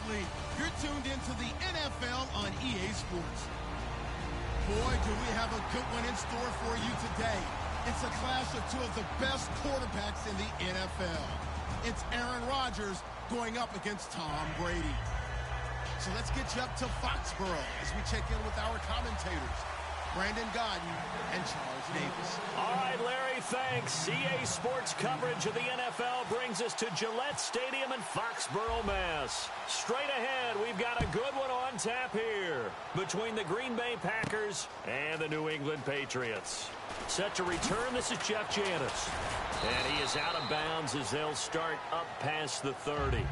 Absolutely. You're tuned into the NFL on EA Sports. Boy, do we have a good one in store for you today. It's a clash of two of the best quarterbacks in the NFL. It's Aaron Rodgers going up against Tom Brady. So let's get you up to Foxborough as we check in with our commentators, Brandon Godden and Charles Davis. All right, Larry, thanks. EA Sports coverage of the NFL brings us to Gillette Stadium in Foxborough, Mass. Straight ahead, we've got a good one on tap here between the Green Bay Packers and the New England Patriots. Set to return, this is Jeff Janis. And he is out of bounds as they'll start up past the 30.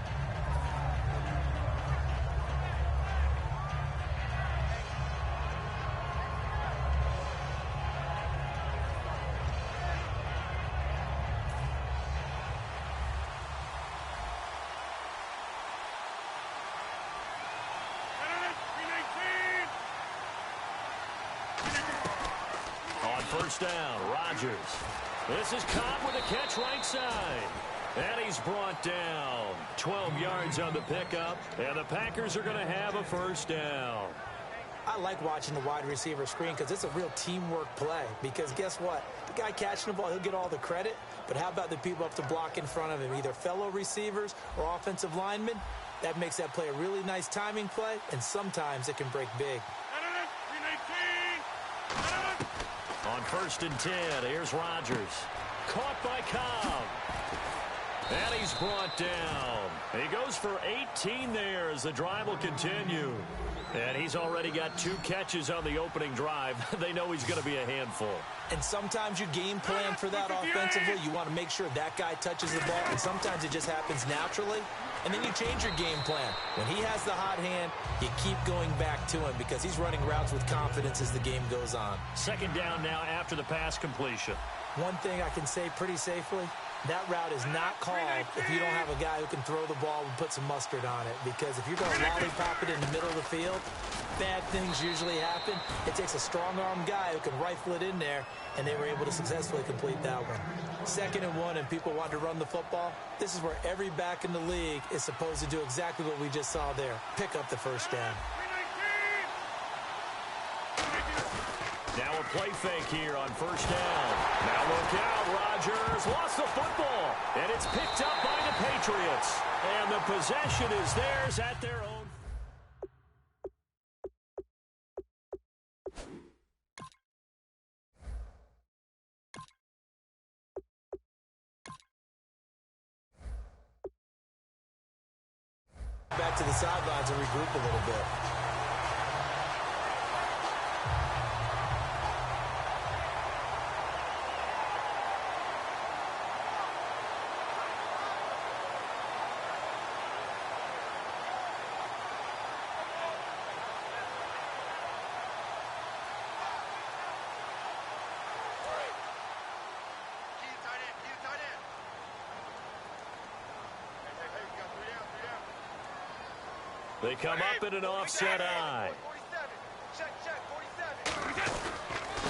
First down, Rodgers. This is caught with a catch right side. And he's brought down. 12 yards on the pickup. And the Packers are going to have a first down. I like watching the wide receiver screen because it's a real teamwork play. Because guess what? The guy catching the ball, he'll get all the credit. But how about the people up to block in front of him? Either fellow receivers or offensive linemen. That makes that play a really nice timing play. And sometimes it can break big. On 1st and 10, here's Rodgers. Caught by Cobb. And he's brought down. He goes for 18 there as the drive will continue. And he's already got 2 catches on the opening drive. They know he's going to be a handful. And sometimes you game plan for that offensively. You want to make sure that guy touches the ball. And sometimes it just happens naturally. And then you change your game plan. When he has the hot hand, you keep going back to him because he's running routes with confidence as the game goes on. 2nd down now after the pass completion. One thing I can say pretty safely, that route is not called if you don't have a guy who can throw the ball and put some mustard on it. Because if you're going to lollipop it in the middle of the field, bad things usually happen. It takes a strong-arm guy who can rifle it in there, and they were able to successfully complete that one. 2nd and 1, and people want to run the football. This is where every back in the league is supposed to do exactly what we just saw there. Pick up the first down. Now a play fake here on 1st down. Now look out, Rodgers lost the football, and it's picked up by the Patriots. And the possession is theirs at their own. Back to the sidelines and regroup a little bit. They come up in an offset eye.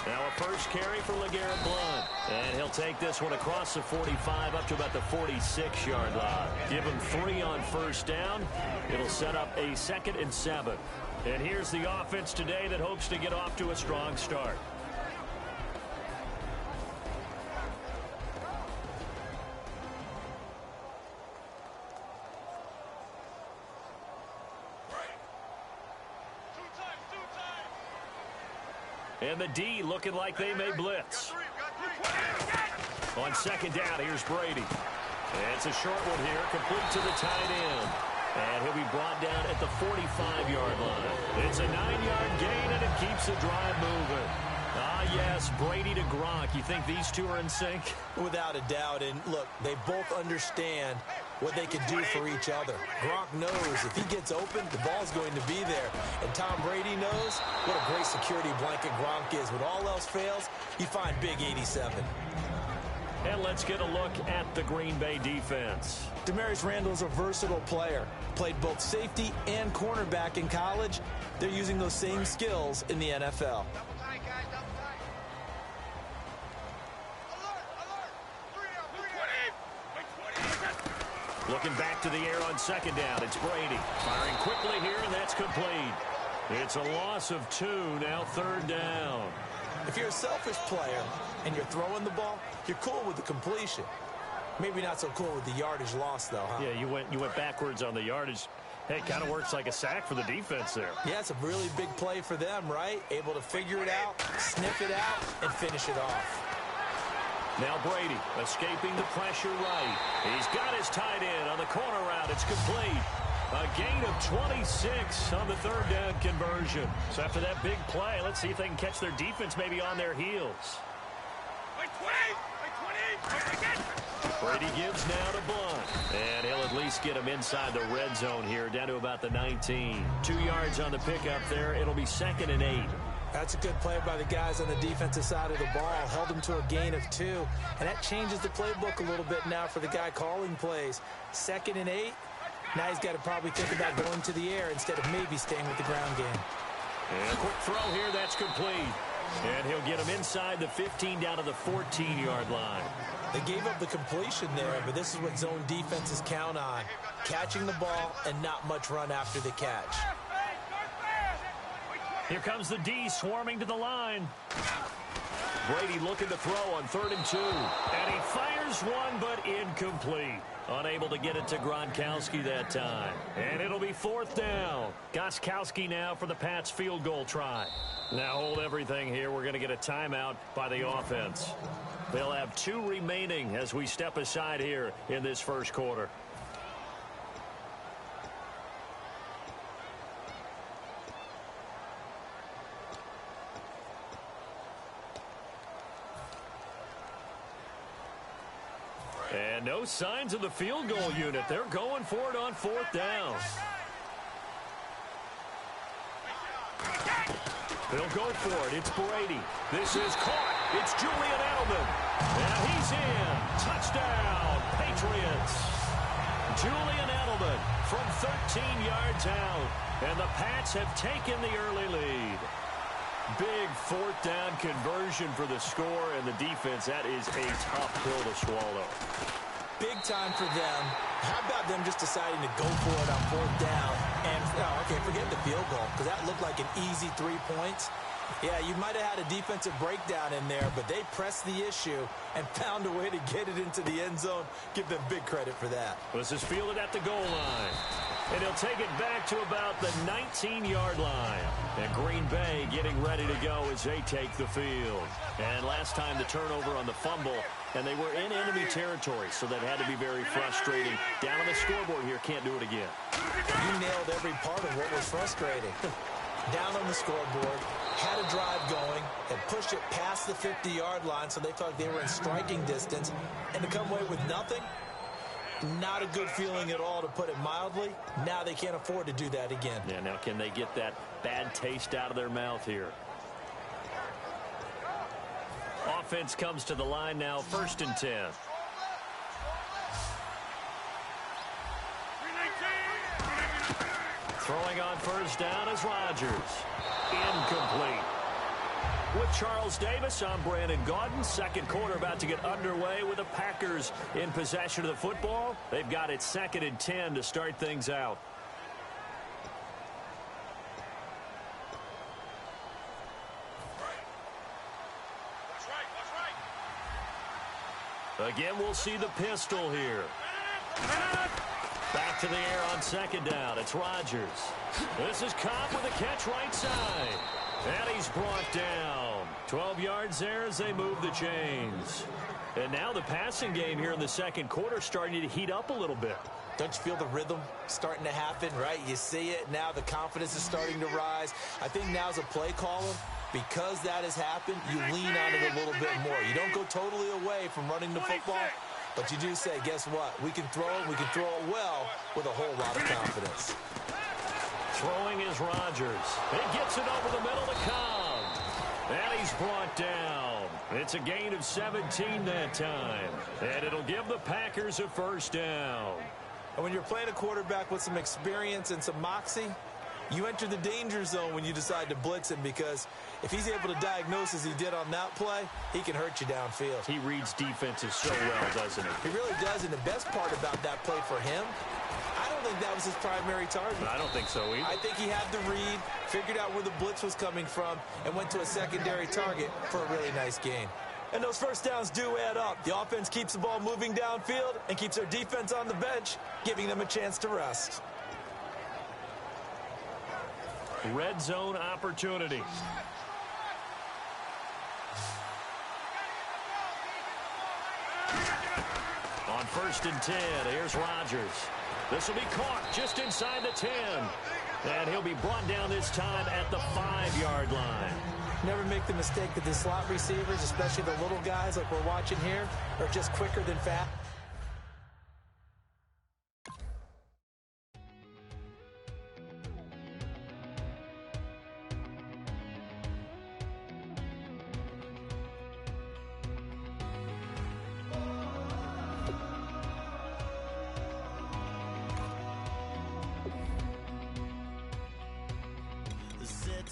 Now a first carry for LeGarrette Blount. And he'll take this one across the 45 up to about the 46-yard line. Give him 3 on 1st down. It'll set up a 2nd and 7. And here's the offense today that hopes to get off to a strong start. And the D looking like they may blitz. On 2nd down, here's Brady. And it's a short one here, complete to the tight end. And he'll be brought down at the 45-yard line. It's a 9-yard gain, and it keeps the drive moving. Ah, yes, Brady to Gronk. You think these two are in sync? Without a doubt. And, look, they both understand what they can do for each other. Gronk knows if he gets open, the ball's going to be there. And Tom Brady knows what a great security blanket Gronk is. When all else fails, you find Big 87. And let's get a look at the Green Bay defense. Damarious Randall is a versatile player. Played both safety and cornerback in college. They're using those same skills in the NFL. Looking back to the air on second down. It's Brady. Firing quickly here, and that's complete. It's a loss of 2, now third down. If you're a selfish player and you're throwing the ball, you're cool with the completion. Maybe not so cool with the yardage loss, though, huh? Yeah, you went backwards on the yardage. Hey, it kind of works like a sack for the defense there. Yeah, it's a really big play for them, right? Able to figure it out, sniff it out, and finish it off. Now Brady escaping the pressure right. He's got his tight end on the corner route. It's complete. A gain of 26 on the third down conversion. So after that big play, let's see if they can catch their defense maybe on their heels. Brady gives now to Blunt. And he'll at least get him inside the red zone here, down to about the 19. 2 yards on the pickup there. It'll be 2nd and 8. That's a good play by the guys on the defensive side of the ball. Held him to a gain of 2. And that changes the playbook a little bit now for the guy calling plays. 2nd and 8. Now he's got to probably think about going to the air instead of maybe staying with the ground game. And a quick throw here. That's complete. And he'll get him inside the 15 down to the 14-yard line. They gave up the completion there, but this is what zone defenses count on. Catching the ball and not much run after the catch. Here comes the D swarming to the line. Brady looking to throw on 3rd and 2. And he fires one, but incomplete. Unable to get it to Gronkowski that time. And it'll be 4th down. Gostkowski now for the Pats field goal try. Now hold everything here. We're going to get a timeout by the offense. They'll have 2 remaining as we step aside here in this first quarter. And no signs of the field goal unit. They're going for it on 4th down. They'll go for it. It's Brady. This is caught. It's Julian Edelman. And he's in. Touchdown, Patriots. Julian Edelman from 13 yards out. And the Pats have taken the early lead. Big 4th down conversion for the score, and the defense, that is a tough pill to swallow. Big time for them. How about them just deciding to go for it on 4th down? And, okay, forget the field goal, because that looked like an easy 3 points. Yeah, you might have had a defensive breakdown in there, but they pressed the issue and found a way to get it into the end zone. Give them big credit for that. This is fielded at the goal line. And he'll take it back to about the 19-yard line. And Green Bay getting ready to go as they take the field. And last time the turnover on the fumble, and they were in enemy territory, so that had to be very frustrating. Down on the scoreboard here, can't do it again. You nailed every part of what was frustrating. Down on the scoreboard, had a drive going, and pushed it past the 50-yard line, so they felt like they were in striking distance. And to come away with nothing, not a good feeling at all, to put it mildly. Now they can't afford to do that again. Yeah, now can they get that bad taste out of their mouth here? Offense comes to the line now, 1st and 10. Throwing on 1st down is Rodgers. Incomplete. With Charles Davis, I'm Brandon Gaudin. Second quarter about to get underway with the Packers in possession of the football. They've got it 2nd and 10 to start things out. Again, we'll see the pistol here. Back to the air on 2nd down. It's Rodgers. This is Cobb with a catch right side. And he's brought down. 12 yards there as they move the chains. And now the passing game here in the second quarter starting to heat up a little bit. Don't you feel the rhythm starting to happen, right? You see it now. The confidence is starting to rise. I think now's a play caller. Because that has happened, you lean on it a little bit more. You don't go totally away from running the football, but you do say, guess what? We can throw it. We can throw it well with a whole lot of confidence. Throwing is Rodgers. He gets it over the middle to Cobb. And he's brought down. It's a gain of 17 that time. And it'll give the Packers a 1st down. And when you're playing a quarterback with some experience and some moxie, You enter the danger zone when you decide to blitz him, because if he's able to diagnose as he did on that play, he can hurt you downfield. He reads defenses so well, doesn't he? He really does, and the best part about that play for him, I don't think that was his primary target. I don't think so either. I think he had the read, figured out where the blitz was coming from, and went to a secondary target for a really nice gain. And those first downs do add up. The offense keeps the ball moving downfield and keeps their defense on the bench, giving them a chance to rest. Red zone opportunity. On 1st and 10, here's Rodgers. This will be caught just inside the 10. And he'll be brought down this time at the 5-yard line. Never make the mistake that the slot receivers, especially the little guys like we're watching here, are just quicker than fast.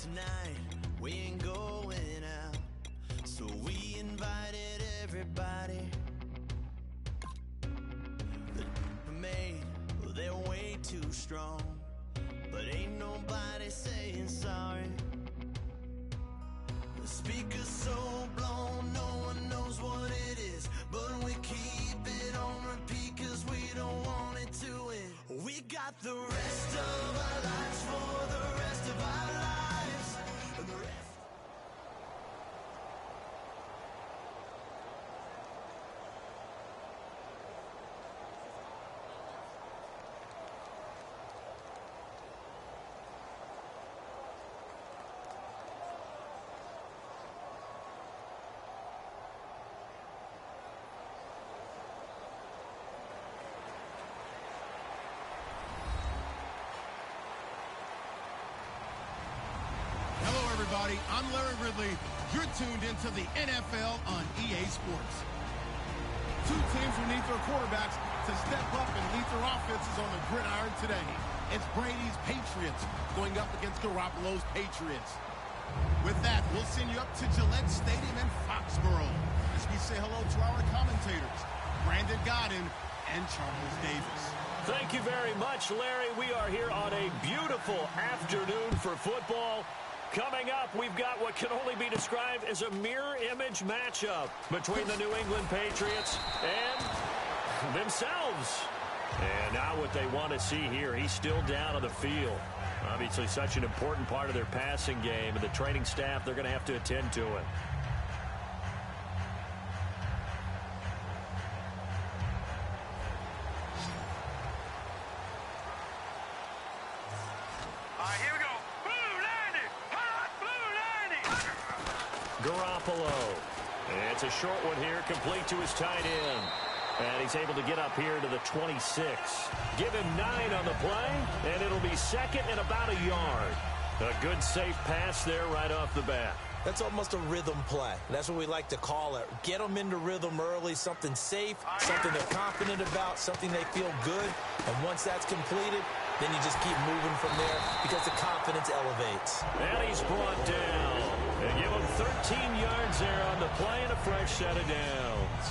Tonight we ain't going out, so we invited everybody. The made, well, they're way too strong, but ain't nobody saying sorry. The speaker's so blown, no one knows what it is, but we keep it on repeat 'cause we don't want it to end. We got the rest of our lives for the rest of our lives. Everybody, I'm Larry Ridley. You're tuned into the NFL on EA Sports. Two teams who need their quarterbacks to step up and lead their offenses on the gridiron today. It's Brady's Patriots going up against Garoppolo's Patriots. With that, we'll send you up to Gillette Stadium in Foxborough as we say hello to our commentators, Brandon Godden and Charles Davis. Thank you very much, Larry. We are here on a beautiful afternoon for football. Coming up, we've got what can only be described as a mirror image matchup between the New England Patriots and themselves. And now what they want to see here, he's still down on the field. Obviously such an important part of their passing game, and the training staff, they're going to have to attend to it. Garoppolo. It's a short one here, complete to his tight end. And he's able to get up here to the 26. Give him 9 on the play, and it'll be second and about a yard. A good, safe pass there right off the bat. That's almost a rhythm play. That's what we like to call it. Get them into rhythm early, something safe, something they're confident about, something they feel good. And once that's completed, then you just keep moving from there because the confidence elevates. And he's brought down. They give him 13 yards there on the play and a fresh set of downs.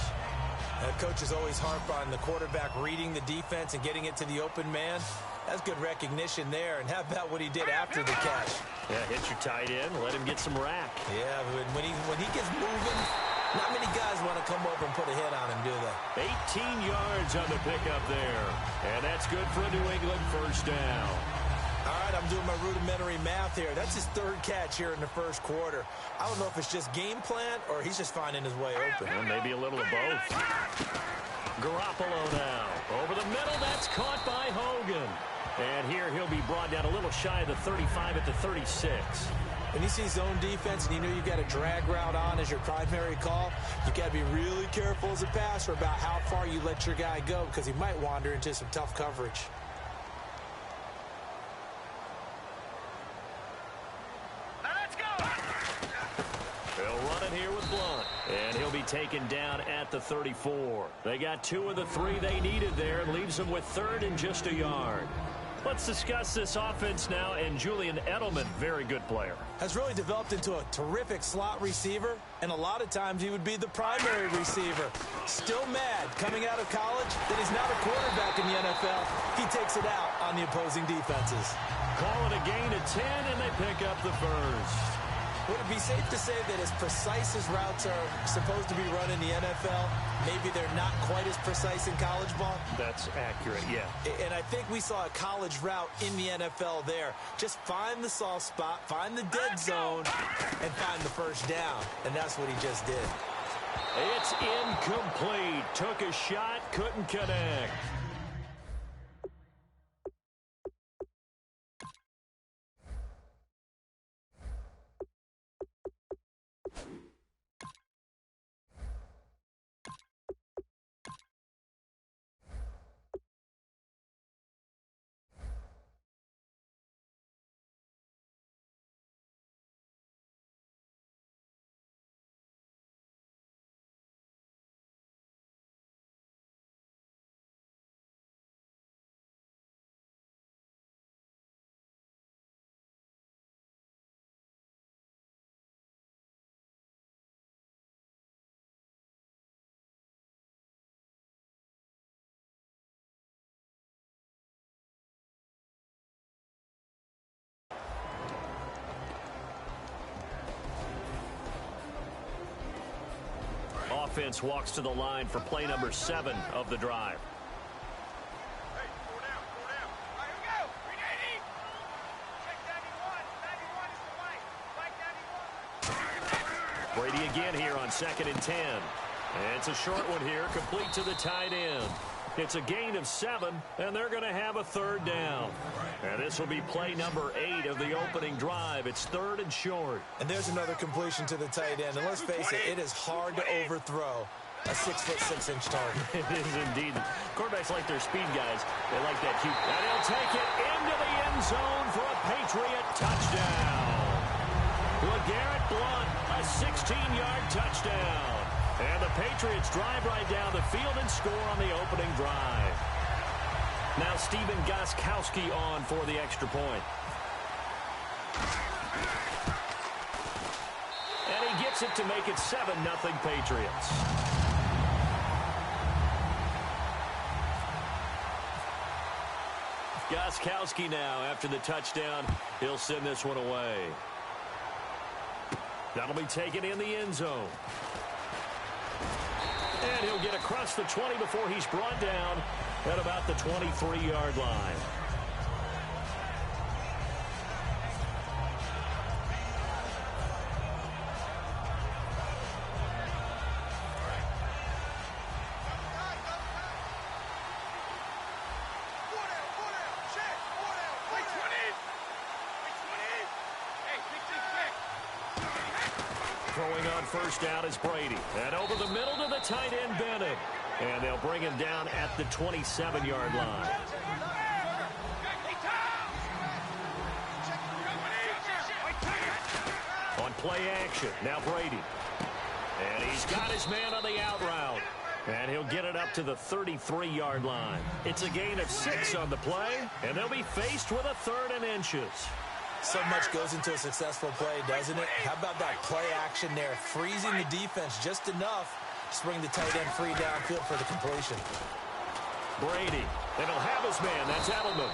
Coaches always harp on the quarterback reading the defense and getting it to the open man. That's good recognition there. And how about what he did after the catch? Yeah, hit your tight end, let him get some rack. Yeah, when he gets moving, not many guys want to come over and put a hit on him, do they? 18 yards on the pickup there. And that's good for a New England first down. All right, I'm doing my rudimentary math here. That's his third catch here in the first quarter. I don't know if it's just game plan or he's just finding his way open. Well, maybe a little of both. Garoppolo now. Over the middle, that's caught by Hogan. And here he'll be brought down a little shy of the 35 at the 36. When you see zone defense and you know you've got a drag route on as your primary call, you got to be really careful as a passer about how far you let your guy go because he might wander into some tough coverage. And he'll be taken down at the 34. They got 2 of the 3 they needed there. It leaves them with third and just a yard. Let's discuss this offense now, and Julian Edelman, very good player. Has really developed into a terrific slot receiver, and a lot of times he would be the primary receiver. Still mad coming out of college that he's not a quarterback in the NFL. He takes it out on the opposing defenses. Call it a gain of 10, and they pick up the first. Would it be safe to say that as precise as routes are supposed to be run in the NFL, maybe they're not quite as precise in college ball? That's accurate, yeah. And I think we saw a college route in the NFL there. Just find the soft spot, find the dead zone, and find the first down. And that's what he just did. It's incomplete. Took a shot, couldn't connect. Offense walks to the line for play number 7 of the drive. Brady again here on 2nd and 10. And it's a short one here, complete to the tight end. It's a gain of 7, and they're going to have a 3rd down. And this will be play number 8 of the opening drive. It's 3rd and short. And there's another completion to the tight end. And let's face it, it is hard to overthrow a 6'6" target. It is indeed. Quarterbacks like their speed guys. They like that cute. And he'll take it into the end zone for a Patriot touchdown. LeGarrette Blount, a 16-yard touchdown. And the Patriots drive right down the field and score on the opening drive. Now Stephen Gostkowski on for the extra point. And he gets it to make it 7-0 Patriots. Gostkowski now after the touchdown. He'll send this one away. That'll be taken in the end zone. And he'll get across the 20 before he's brought down at about the 23-yard line. Throwing on first down is Brady. And over the middle to the tight end, Bennett. And they'll bring him down at the 27-yard line. On play action, now Brady. And he's got his man on the out route. And he'll get it up to the 33-yard line. It's a gain of 6 on the play, and they'll be faced with a 3rd and inches. So much goes into a successful play, doesn't it? How about that play action there, freezing the defense just enough to bring the tight end free downfield for the completion. Brady, and he'll have his man. That's Edelman.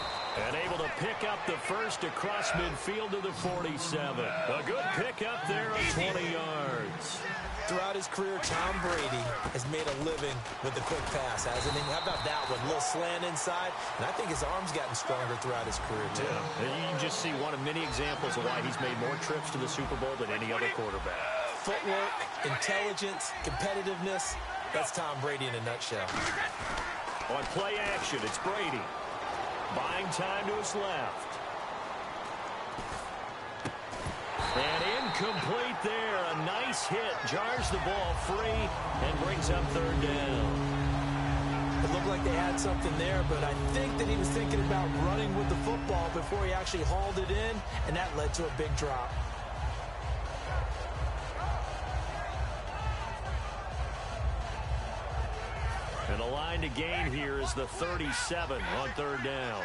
And able to pick up the first across midfield to the 47. A good pickup there of 20 yards. Throughout his career, Tom Brady has made a living with the quick pass, hasn't he? How about that one? A little slant inside. And I think his arm's gotten stronger throughout his career, too. Yeah. And you can just see one of many examples of why he's made more trips to the Super Bowl than any other quarterback. Footwork, intelligence, competitiveness. That's Tom Brady in a nutshell. On play action, it's Brady. Buying time to his left. And incomplete there. A nice hit. Jars the ball free and brings up 3rd down. It looked like they had something there, but I think that he was thinking about running with the football before he actually hauled it in, and that led to a big drop. And the line to gain here is the 37 on 3rd down.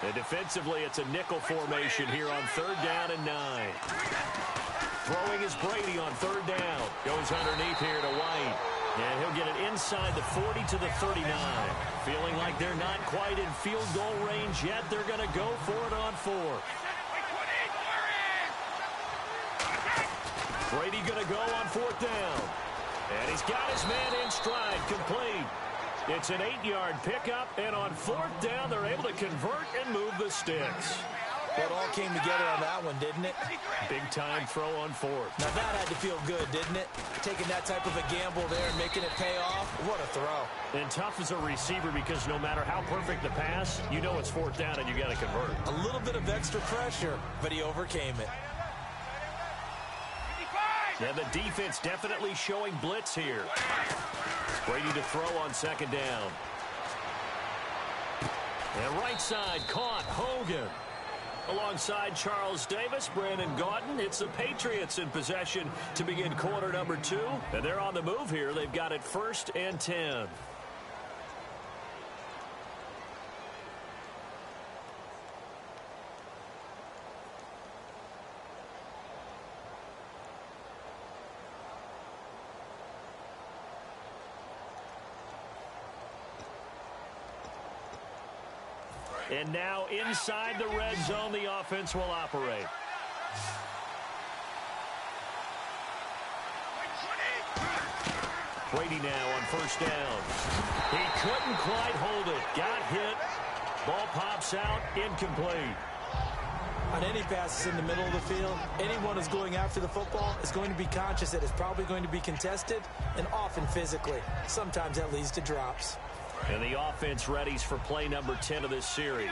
And defensively, it's a nickel formation here on 3rd down and 9. Throwing is Brady on 3rd down. Goes underneath here to White. And he'll get it inside the 40 to the 39. Feeling like they're not quite in field goal range yet. They're going to go for it on 4th. Brady going to go on 4th down. And he's got his man in stride, complete. It's an 8-yard pickup, and on 4th down, they're able to convert and move the sticks. Well, it all came together on that one, didn't it? Big-time throw on 4th. Now, that had to feel good, didn't it? Taking that type of a gamble there and making it pay off. What a throw. And tough as a receiver because no matter how perfect the pass, you know it's 4th down and you got to convert. A little bit of extra pressure, but he overcame it. Yeah, the defense definitely showing blitz here. Brady to throw on 2nd down. And right side caught Hogan. Alongside Charles Davis, Brandon Gaudin. It's the Patriots in possession to begin quarter number 2. And they're on the move here. They've got it 1st and 10. And now inside the red zone, the offense will operate. Brady now on 1st down. He couldn't quite hold it. Got hit. Ball pops out. Incomplete. On any passes in the middle of the field, anyone who's going after the football is going to be conscious that it's probably going to be contested and often physically. Sometimes that leads to drops. And the offense readies for play number 10 of this series.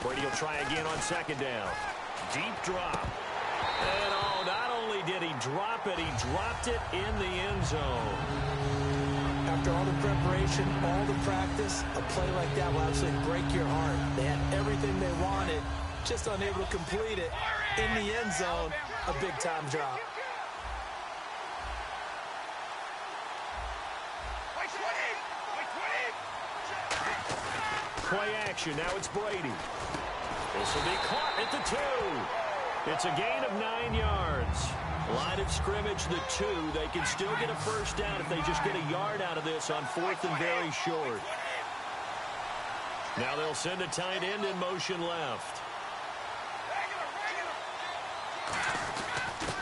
Brady will try again on 2nd down. Deep drop. And oh, not only did he drop it, he dropped it in the end zone. After all the preparation, all the practice, a play like that will absolutely break your heart. They had everything they wanted, just unable to complete it. In the end zone, a big-time drop. Play action. Now it's Brady. This will be caught at the 2. It's a gain of 9 yards. Line of scrimmage, the 2. They can still get a 1st down if they just get a yard out of this on 4th and very short. Now they'll send a tight end in motion left.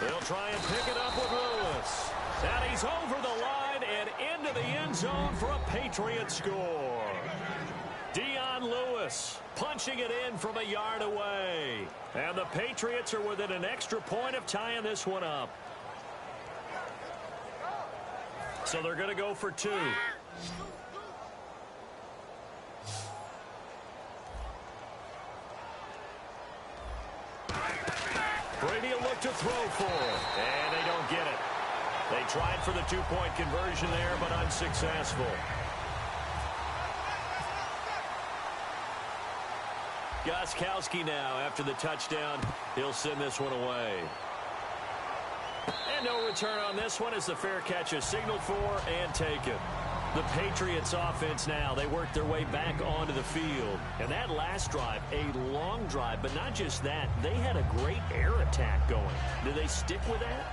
They'll try and pick it up with Lewis. And he's over the line and into the end zone for a Patriots score. Dion Lewis punching it in from a yard away. And the Patriots are within an extra point of tying this one up. So they're going to go for 2. Brady will look to throw for it. And they don't get it. They tried for the 2-point conversion there, but unsuccessful. Gostkowski now after the touchdown. He'll send this one away. And no return on this one as the fair catch is signaled for and taken. The Patriots offense now, they work their way back onto the field. And that last drive, a long drive, but not just that, they had a great air attack going. Do they stick with that?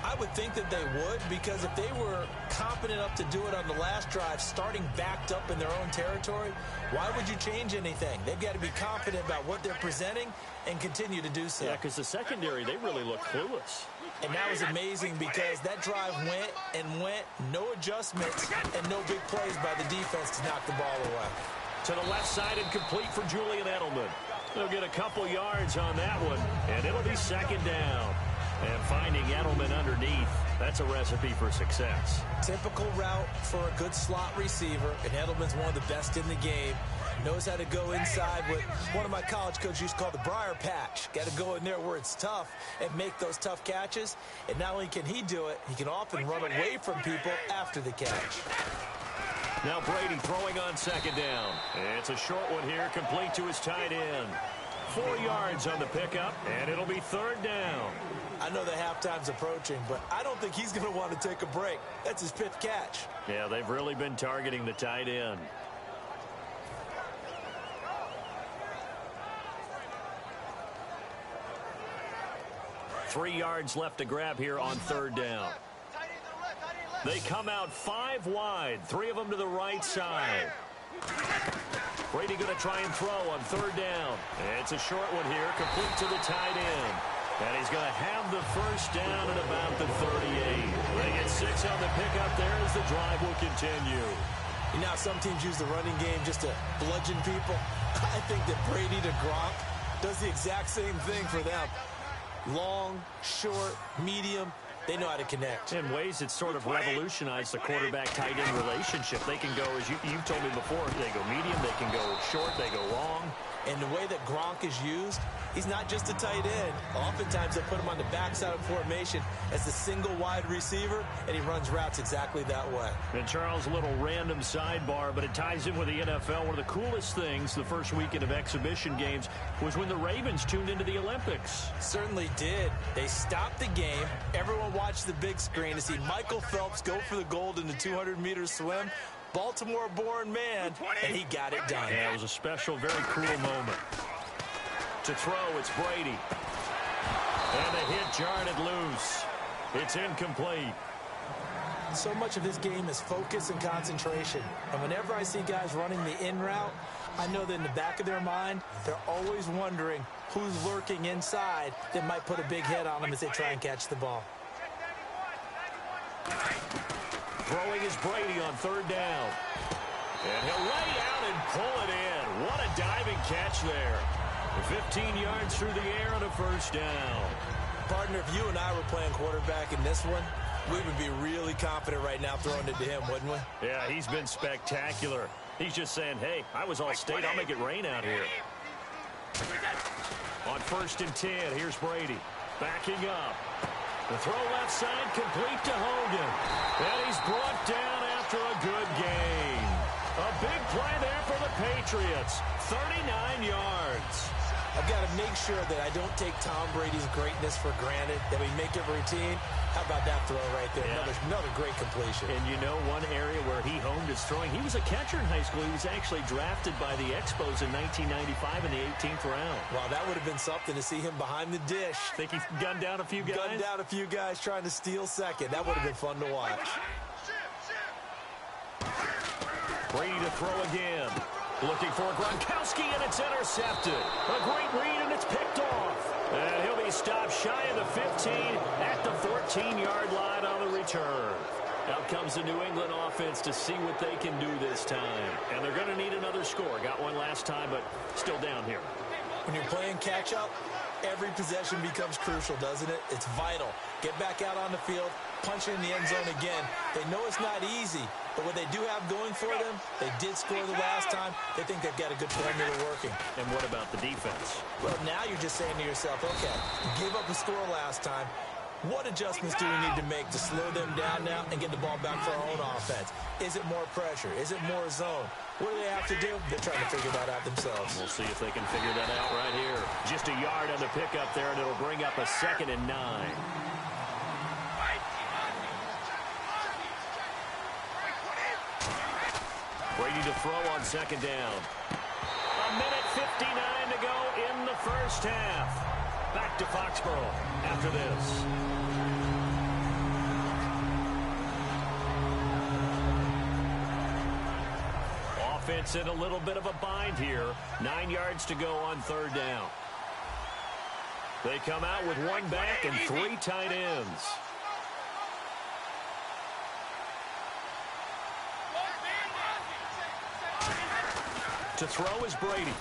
I would think that they would, because if they were competent enough to do it on the last drive, starting backed up in their own territory, why would you change anything? They've got to be confident about what they're presenting and continue to do so. Yeah, because the secondary, they really look clueless. And that was amazing because that drive went and went, no adjustments, and no big plays by the defense to knock the ball away. To the left side and complete for Julian Edelman. They'll get a couple yards on that one, and it'll be 2nd down. And finding Edelman underneath, that's a recipe for success. Typical route for a good slot receiver, and Edelman's one of the best in the game. Knows how to go inside what one of my college coaches used to call the briar patch. Got to go in there where it's tough and make those tough catches. And not only can he do it, he can often run away from people after the catch. Now Brady throwing on 2nd down. It's a short one here, complete to his tight end. 4 yards on the pickup, and it'll be 3rd down. I know that halftime's approaching, but I don't think he's going to want to take a break. That's his 5th catch. Yeah, they've really been targeting the tight end. Three yards left to grab here on 3rd down. They come out 5 wide, 3 of them to the right side. Brady going to try and throw on 3rd down. It's a short one here, complete to the tight end. And he's going to have the 1st down at about the 38. They get 6 on the pickup there as the drive will continue. You know, some teams use the running game just to bludgeon people. I think that Brady to Gronk does the exact same thing for them. Long, short, medium, they know how to connect. In ways, it's sort of revolutionized the quarterback-tight end relationship. They can go, as you've told me before, they go medium, they can go short, they go long. And the way that Gronk is used, he's not just a tight end. Oftentimes, they put him on the backside of formation as the single wide receiver, and he runs routes exactly that way. And Charles, a little random sidebar, but it ties in with the NFL. One of the coolest things the first weekend of exhibition games was when the Ravens tuned into the Olympics. Certainly did. They stopped the game. Everyone watched the big screen to see Michael Phelps go for the gold in the 200-meter swim. Baltimore-born man, and he got it done. Yeah, it was a special, very cool moment. To throw, it's Brady. And the hit jarred it loose. It's incomplete. So much of this game is focus and concentration. And whenever I see guys running the in route, I know that in the back of their mind, they're always wondering who's lurking inside that might put a big hit on them as they try and catch the ball. Throwing is Brady on 3rd down. And he'll lay out and pull it in. What a diving catch there. 15 yards through the air on a 1st down. Partner, if you and I were playing quarterback in this one, we would be really confident right now throwing it to him, wouldn't we? Yeah, he's been spectacular. He's just saying, hey, I was all state. I'll make it rain out here. On 1st and 10, here's Brady. Backing up. The throw left side, complete to Hogan. And he's brought down after a good gain. A big play there for the Patriots. 39 yards. I've got to make sure that I don't take Tom Brady's greatness for granted, that we make it routine. How about that throw right there? Yeah. Another great completion. And you know one area where he honed his throwing, he was a catcher in high school. He was actually drafted by the Expos in 1995 in the 18th round. Wow, that would have been something to see him behind the dish. Think he gunned down a few guys? Gunned down a few guys trying to steal second. That would have been fun to watch. Brady to throw again. Looking for Gronkowski, and it's intercepted. A great read, and it's picked off. And he'll be stopped shy of the 15 at the 14-yard line on the return. Out comes the New England offense to see what they can do this time. And they're going to need another score. Got one last time, but still down here. When you're playing catch-up, every possession becomes crucial, doesn't it? It's vital. Get back out on the field, punch it in the end zone again. They know it's not easy, but what they do have going for them, they did score the last time. They think they've got a good formula working. And what about the defense? Well, now you're just saying to yourself, okay, give up a score last time. What adjustments do we need to make to slow them down now and get the ball back for our own offense? Is it more pressure? Is it more zone? What do they have to do? They're trying to figure that out themselves. We'll see if they can figure that out right here. Just a yard on the pickup there, and it'll bring up a 2nd and 9. Brady to throw on 2nd down. A minute 59 to go in the 1st half. Back to Foxborough after this. Offense in a little bit of a bind here. 9 yards to go on 3rd down. They come out with 1 back and 3 tight ends. To throw is Brady.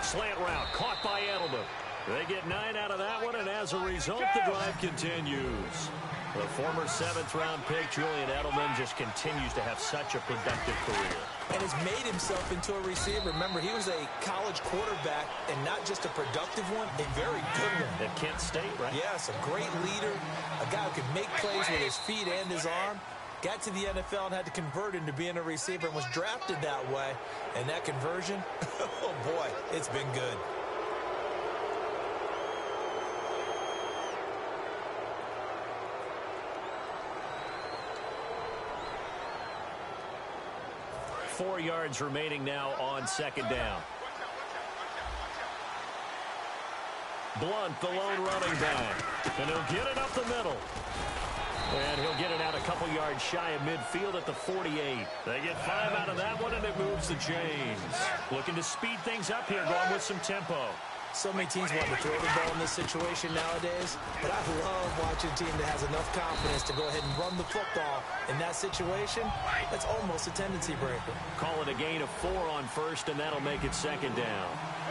Slant route caught by Edelman. They get 9 out of that one, and as a result, the drive continues. The former 7th-round pick, Julian Edelman, just continues to have such a productive career. And has made himself into a receiver. Remember, he was a college quarterback, and not just a productive one, a very good one. At Kent State, right? Yes, a great leader, a guy who could make plays with his feet and his arm. Got to the NFL and had to convert into being a receiver and was drafted that way. And that conversion, oh boy, it's been good. 4 yards remaining now on second down. Blunt, the lone running back. And he'll get it up the middle. And he'll get it out a couple yards shy of midfield at the 48. They get 5 out of that one, and it moves the chains. Looking to speed things up here, going with some tempo. So many teams want to throw the ball in this situation nowadays, but I love watching a team that has enough confidence to go ahead and run the football. In that situation, that's almost a tendency breaker. Call it a gain of 4 on first, and that'll make it second down.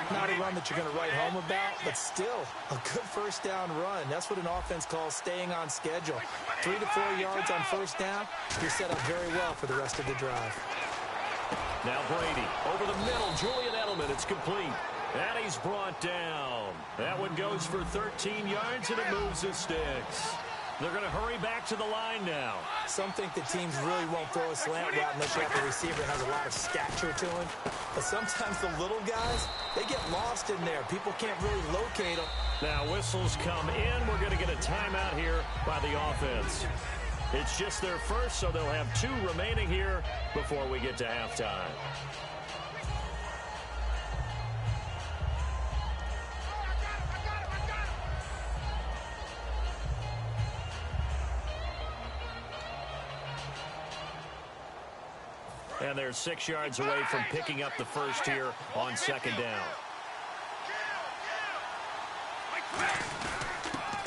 Not a run that you're going to write home about, but still a good first down run. That's what an offense calls staying on schedule. 3 to 4 yards on first down, you're set up very well for the rest of the drive. Now Brady over the middle. Julian Edelman. It's complete. And he's brought down. That one goes for 13 yards, and it moves the sticks. They're going to hurry back to the line now. Some think that teams really won't throw a slant route unless you have a receiver that has a lot of stature to him. But sometimes the little guys, they get lost in there. People can't really locate them. Now whistles come in. We're going to get a timeout here by the offense. It's just their first, so they'll have 2 remaining here before we get to halftime. And they're 6 yards away from picking up the first here on second down.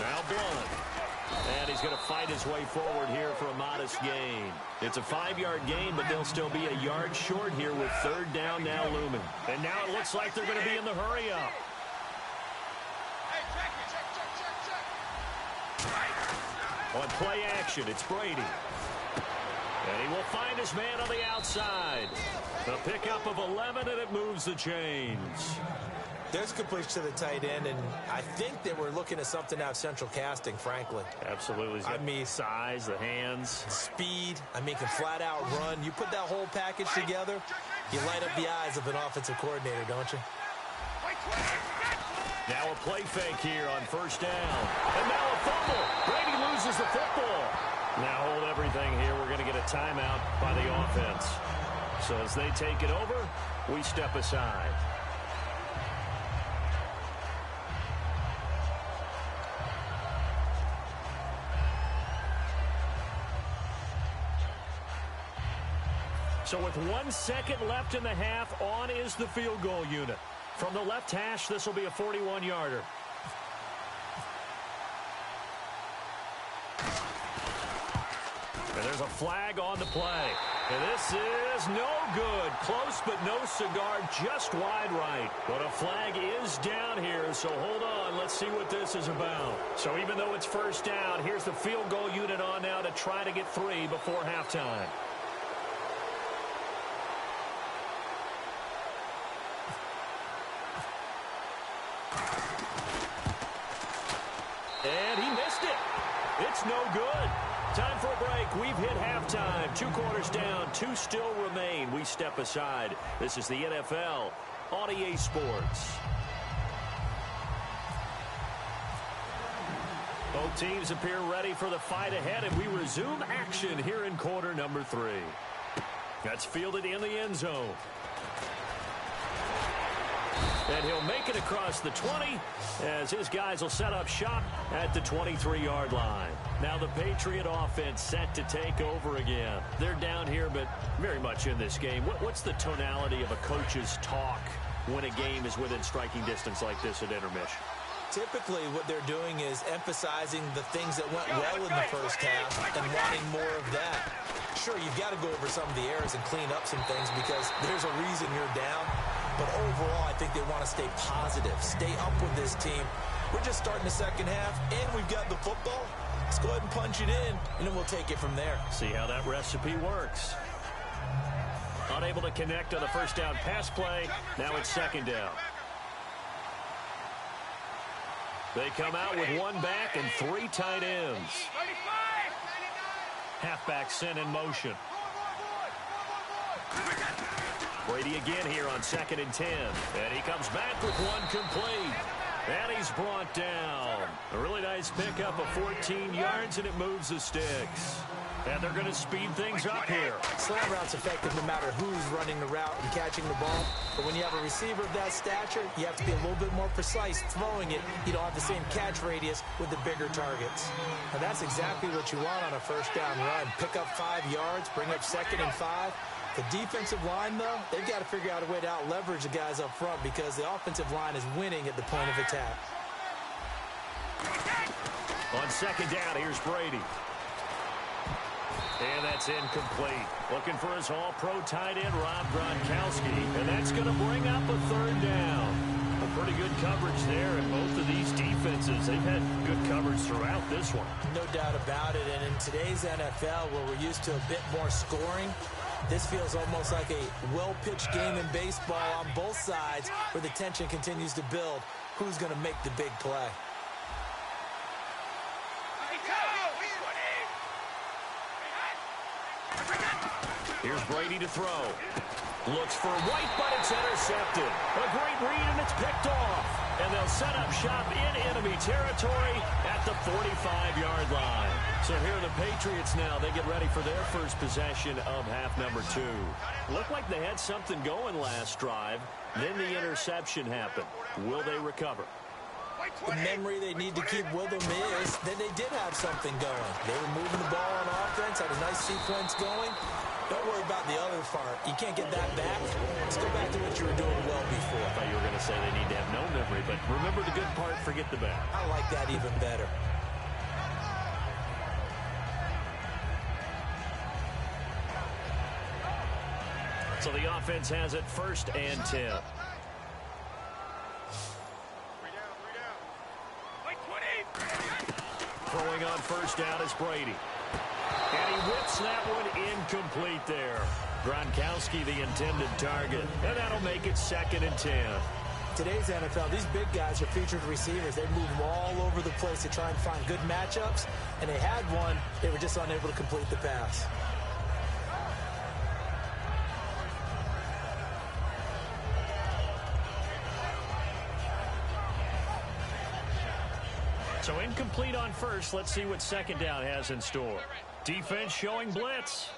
Now Blunt. And he's going to fight his way forward here for a modest gain. It's a 5-yard gain, but they'll still be a yard short here with third down now looming. And now it looks like they're going to be in the hurry-up. On play action, it's Brady. And he will find his man on the outside. The pickup of 11, and it moves the chains. There's completion to the tight end, and I think they were looking at something out of central casting, frankly. Absolutely. I mean, size, the hands. Speed. I mean, can flat out run. You put that whole package together, you light up the eyes of an offensive coordinator, don't you? Now a play fake here on first down. And now a fumble. Brady loses the football. Now hold everything here. We're going to get a timeout by the offense. So as they take it over, we step aside. So with 1 second left in the half, on is the field goal unit. From the left hash, this will be a 41-yarder. And there's a flag on the play. And this is no good. Close, but no cigar, just wide right. But a flag is down here, so hold on. Let's see what this is about. So even though it's first down, here's the field goal unit on now to try to get 3 before halftime. And he missed it. It's no good. Time for a break. We've hit halftime. 2 quarters down. 2 still remain. We step aside. This is the NFL on EA Sports. Both teams appear ready for the fight ahead, and we resume action here in quarter number 3. That's fielded in the end zone. And he'll make it across the 20 as his guys will set up shop at the 23-yard line. Now the Patriot offense set to take over again. They're down here, but very much in this game. What's the tonality of a coach's talk when a game is within striking distance like this at intermission? Typically, what they're doing is emphasizing the things that went well in the first half and wanting more of that. Sure, you've got to go over some of the errors and clean up some things because there's a reason you're down. But overall, I think they want to stay positive, stay up with this team. We're just starting the second half, and we've got the football. Let's go ahead and punch it in, and then we'll take it from there. See how that recipe works. Unable to connect on the first down pass play. Now it's second down. They come out with 1 back and 3 tight ends. Halfback sent in motion. Brady again here on 2nd and 10. And he comes back with 1 complete. And he's brought down. A really nice pickup of 14 yards, and it moves the sticks. And they're going to speed things up here. Slant route's effective no matter who's running the route and catching the ball. But when you have a receiver of that stature, you have to be a little bit more precise throwing it. You don't have the same catch radius with the bigger targets. And that's exactly what you want on a first down run. Pick up 5 yards, bring up 2nd and 5. The defensive line, though, they've got to figure out a way to out-leverage the guys up front because the offensive line is winning at the point of attack. On 2nd down, here's Brady. And that's incomplete. Looking for his all-pro tight end, Rob Gronkowski. And that's going to bring up a 3rd down. A pretty good coverage there, and both of these defenses, they've had good coverage throughout this one. No doubt about it. And in today's NFL, where we're used to a bit more scoring, this feels almost like a well-pitched game in baseball on both sides where the tension continues to build. Who's going to make the big play? Here's Brady to throw. Looks for White, but it's intercepted. A great read, and it's picked off. And they'll set up shop in enemy territory at the 45-yard line. So here are the Patriots now. They get ready for their first possession of half number 2. Looked like they had something going last drive. Then the interception happened. Will they recover? The memory they need to keep with them is that they did have something going. They were moving the ball on offense, had a nice sequence going. Don't worry about the other part. You can't get that back. Let's go back to what you were doing well before. I thought you were going to say they need to have no memory, but remember the good part, forget the bad. I like that even better. So the offense has it 1st and 10. Throwing on 1st down is Brady. And he whips that one incomplete there. Gronkowski, the intended target. And that'll make it 2nd and 10. Today's NFL, these big guys are featured receivers. They move all over the place to try and find good matchups. And they had one. They were just unable to complete the pass. So incomplete on 1st. Let's see what 2nd down has in store. Defense showing blitz.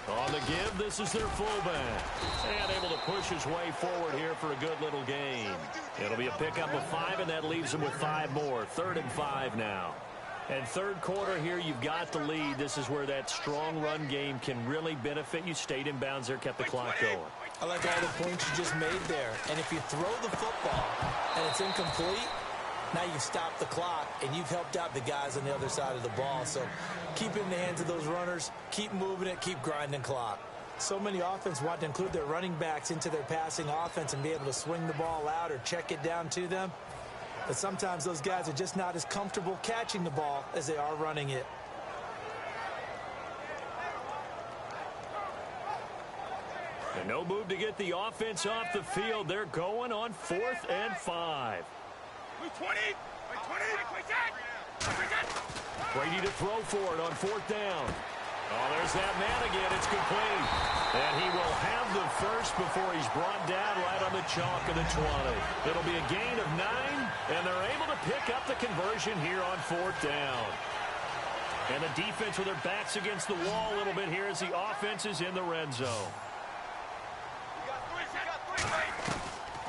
On the give, this is their fullback. And able to push his way forward here for a good little gain. It'll be a pickup of 5, and that leaves him with 5 more. 3rd and 5 now. And 3rd quarter here, you've got the lead. This is where that strong run game can really benefit you. Stayed in bounds there, kept the clock going. I like all the points you just made there. And if you throw the football and it's incomplete, now you've stopped the clock and you've helped out the guys on the other side of the ball. So keep it in the hands of those runners, keep moving it, keep grinding clock. So many offenses want to include their running backs into their passing offense and be able to swing the ball out or check it down to them. But sometimes those guys are just not as comfortable catching the ball as they are running it. And no move to get the offense off the field. They're going on 4th and 5. Brady to throw for it on 4th down. Oh, there's that man again. It's complete. And he will have the first before he's brought down right on the chalk of the 20. It'll be a gain of 9, and they're able to pick up the conversion here on 4th down. And the defense with their backs against the wall a little bit here as the offense is in the red zone.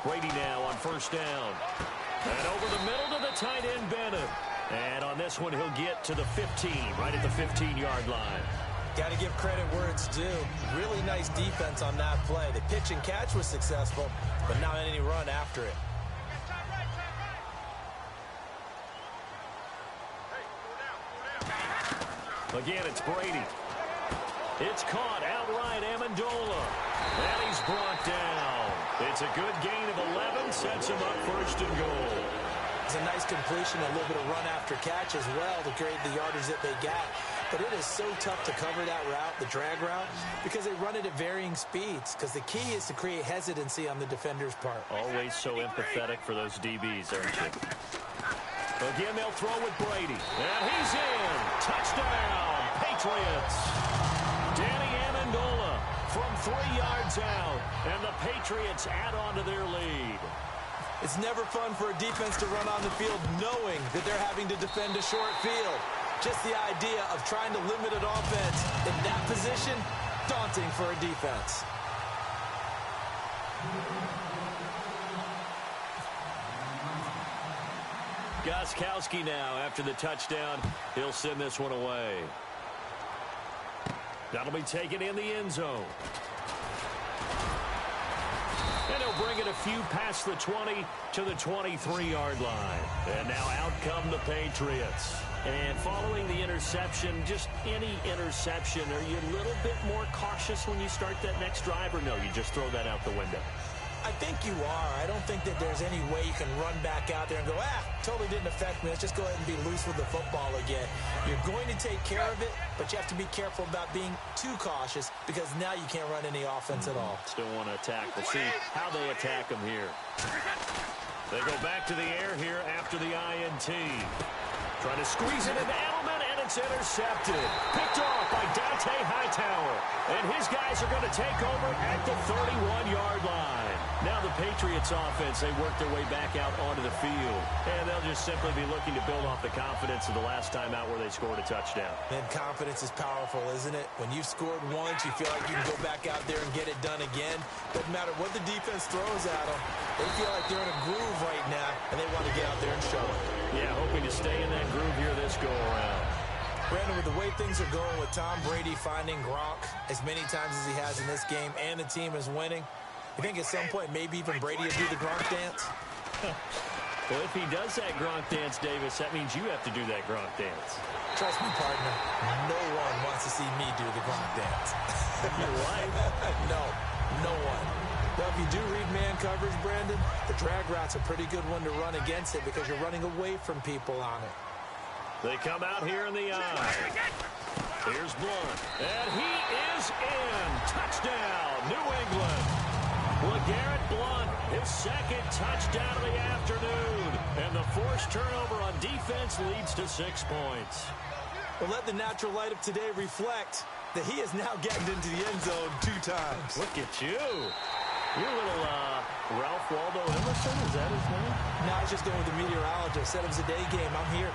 Brady now on 1st down. And over the middle to the tight end, Bennett. And on this one, he'll get to the 15, right at the 15-yard line. Got to give credit where it's due. Really nice defense on that play. The pitch and catch was successful, but not any run after it. Again, it's Brady. It's caught outright, Amendola. And he's brought down. It's a good gain of 11, sets him up 1st and goal. It's a nice completion, a little bit of run after catch as well to create the yardage that they got. But it is so tough to cover that route, the drag route, because they run it at varying speeds. Because the key is to create hesitancy on the defender's part. Always so empathetic for those DBs, aren't you? Again, they'll throw with Brady. And he's in. Touchdown, Patriots. Danny Amendola from 3 yards out. And the Patriots add on to their lead. It's never fun for a defense to run on the field knowing that they're having to defend a short field. Just the idea of trying to limit an offense in that position, daunting for a defense. Gostkowski now after the touchdown. He'll send this one away. That'll be taken in the end zone. And he'll bring it a few past the 20 to the 23-yard line. And now out come the Patriots. And following the interception, just any interception, are you a little bit more cautious when you start that next drive, or no, you just throw that out the window? I think you are. I don't think that there's any way you can run back out there and go, totally didn't affect me. Let's just go ahead and be loose with the football again. You're going to take care of it, but you have to be careful about being too cautious because now you can't run any offense at all. Still want to attack. We'll see how they attack them here. They go back to the air here after the INT. Trying to squeeze it into Edelman, and it's intercepted. Picked off by Dante Hightower. And his guys are going to take over at the 31-yard line. Now the Patriots offense, they work their way back out onto the field. And they'll just simply be looking to build off the confidence of the last time out where they scored a touchdown. And confidence is powerful, isn't it? When you've scored once, you feel like you can go back out there and get it done again. Doesn't matter what the defense throws at them. They feel like they're in a groove right now, and they want to get out there and show it. Yeah, hoping to stay in that groove here this go-around. Brandon, with the way things are going with Tom Brady finding Gronk as many times as he has in this game and the team is winning, you think at some point maybe even Brady will do the Gronk dance? Well, if he does that Gronk dance, Davis, that means you have to do that Gronk dance. Trust me, partner, no one wants to see me do the Gronk dance. You're right. No one. Well, if you do read man coverage, Brandon, the drag route's a pretty good one to run against it because you're running away from people on it. They come out here in the eye. Here's Blunt. And he is in. Touchdown, New England. LeGarrette Blunt, his second touchdown of the afternoon. And the forced turnover on defense leads to 6 points. Well, let the natural light of today reflect that he has now gotten into the end zone 2 times. Look at you. You're a little Ralph Waldo Emerson, is that his name? No, I was just going with the meteorologist. Said it was a day game. I'm here.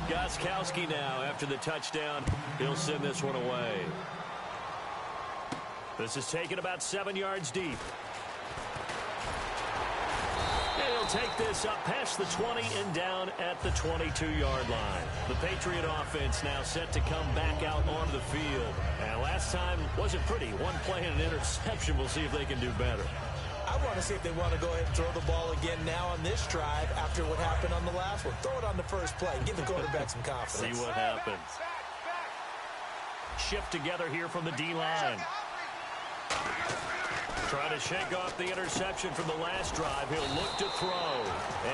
Gostkowski now after the touchdown. He'll send this one away. This is taken about 7 yards deep. And he'll take this up past the 20 and down at the 22-yard line. The Patriot offense now set to come back out onto the field. And last time wasn't pretty. One play and an interception. We'll see if they can do better. I want to see if they want to go ahead and throw the ball again now on this drive after what happened on the last one. Throw it on the first play. Give the quarterback some confidence. See what happens. Shift together here from the D-line. Trying to shake off the interception from the last drive. He'll look to throw.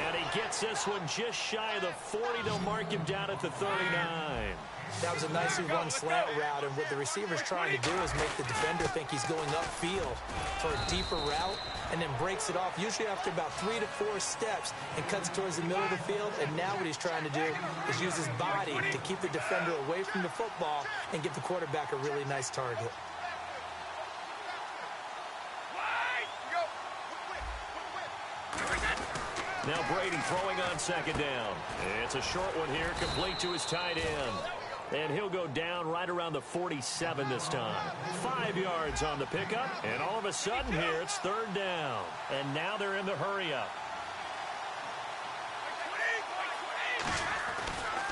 And he gets this one just shy of the 40. They'll mark him down at the 39. That was a nicely run slant route, and what the receiver's trying to do is make the defender think he's going upfield for a deeper route and then breaks it off, usually after about 3 to 4 steps, and cuts towards the middle of the field. And now what he's trying to do is use his body to keep the defender away from the football and give the quarterback a really nice target. Now Brady throwing on second down. It's a short one here, complete to his tight end. And he'll go down right around the 47 this time. 5 yards on the pickup, and all of a sudden here it's third down. And now they're in the hurry-up.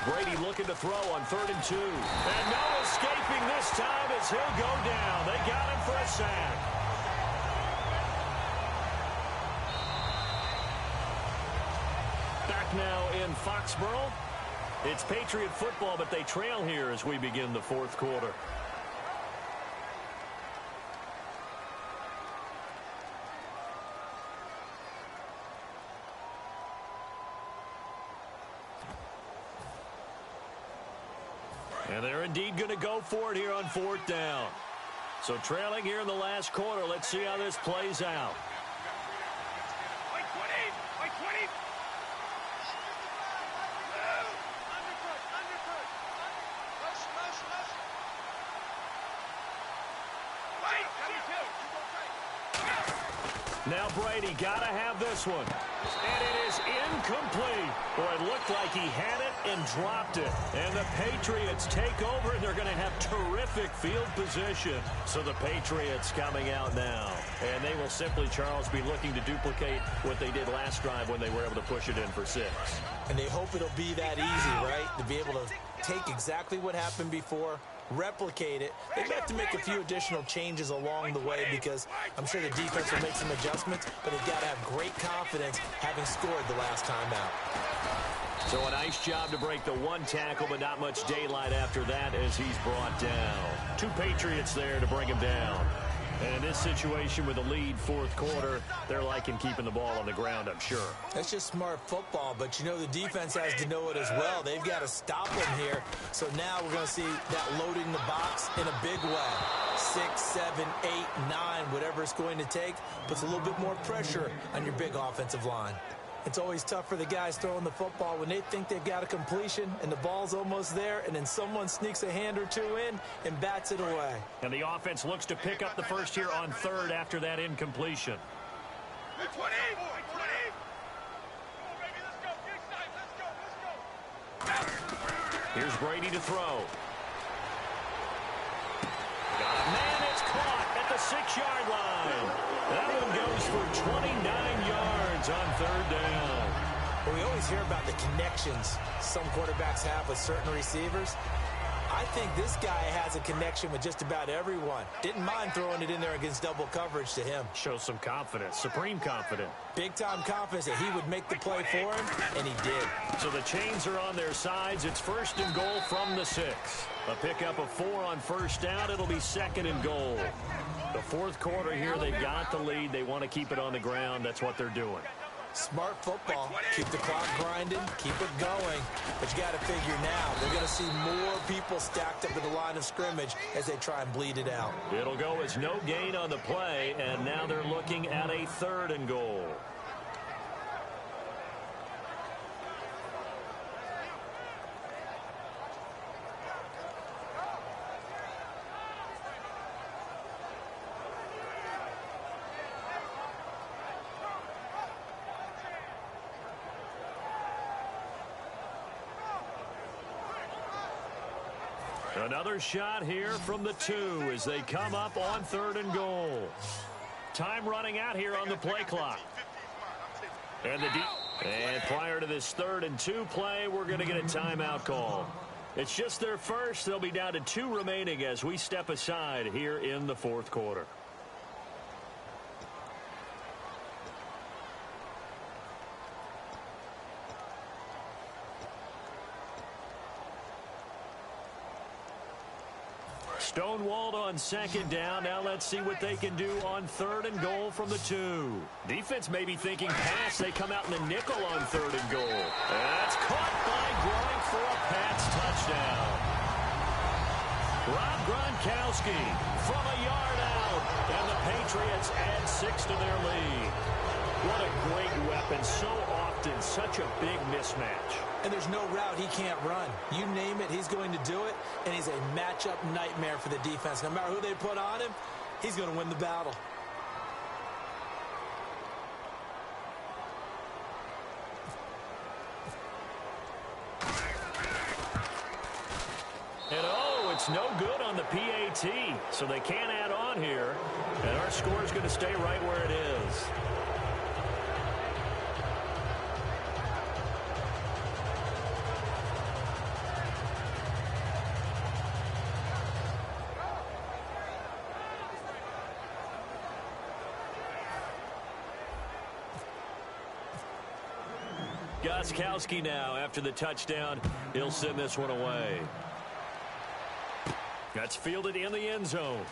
Brady looking to throw on 3rd and 2. And no escaping this time as he'll go down. They got him for a sack. Back now in Foxborough. It's Patriot football, but they trail here as we begin the 4th quarter. And they're indeed going to go for it here on 4th down. So trailing here in the last quarter. Let's see how this plays out. Now Brady got to have this one. And it is incomplete. Boy, it looked like he had it and dropped it. And the Patriots take over, and they're going to have terrific field position. So the Patriots coming out now. And they will simply, Charles, be looking to duplicate what they did last drive when they were able to push it in for 6. And they hope it'll be that easy, right? To be able to take exactly what happened before, replicate it. They have to make a few additional changes along the way because I'm sure the defense will make some adjustments, but they've got to have great confidence having scored the last time out. So a nice job to break the one tackle, but not much daylight after that as he's brought down. 2 Patriots there to bring him down. And in this situation with the lead fourth quarter, they're liking keeping the ball on the ground, I'm sure. That's just smart football, but you know the defense has to know it as well. They've got to stop them here. So now we're going to see that loading the box in a big way. 6, 7, 8, 9, whatever it's going to take, puts a little bit more pressure on your big offensive line. It's always tough for the guys throwing the football when they think they've got a completion and the ball's almost there, and then someone sneaks a hand or two in and bats it away. And the offense looks to pick up the first here on 3rd after that incompletion. Here's Brady to throw. Got a man, it's caught at the 6-yard line. That one goes for 29 yards on 3rd down. Well, we always hear about the connections some quarterbacks have with certain receivers. I think this guy has a connection with just about everyone. Didn't mind throwing it in there against double coverage to him. Shows some confidence, supreme confidence. Big-time confidence that he would make the play for him, and he did. So the chains are on their sides. It's 1st and goal from the 6. A pickup of 4 on 1st down. It'll be 2nd and goal. The fourth quarter here, they've got the lead. They want to keep it on the ground. That's what they're doing. Smart football. Keep the clock grinding. Keep it going. But you got to figure now, they're going to see more people stacked up at the line of scrimmage as they try and bleed it out. It'll go as no gain on the play, and now they're looking at a 3rd and goal. Another shot here from the 2 as they come up on 3rd and goal. Time running out here on the play clock. And prior to this 3rd and 2 play, we're going to get a timeout call. It's just their first. They'll be down to 2 remaining as we step aside here in the fourth quarter. Stonewalled on 2nd down. Now let's see what they can do on 3rd and goal from the 2. Defense may be thinking pass. They come out in the nickel on 3rd and goal. That's caught by Gronk for a Pats touchdown. Rob Gronkowski from a yard out. And the Patriots add 6 to their lead. What a great weapon. So often such a big mismatch. And there's no route he can't run. You name it, he's going to do it, and he's a matchup nightmare for the defense. No matter who they put on him, he's going to win the battle. And it's no good on the PAT, so they can't add on here. And our score is going to stay right where it is. Gostkowski now, after the touchdown, he'll send this one away. That's fielded in the end zone.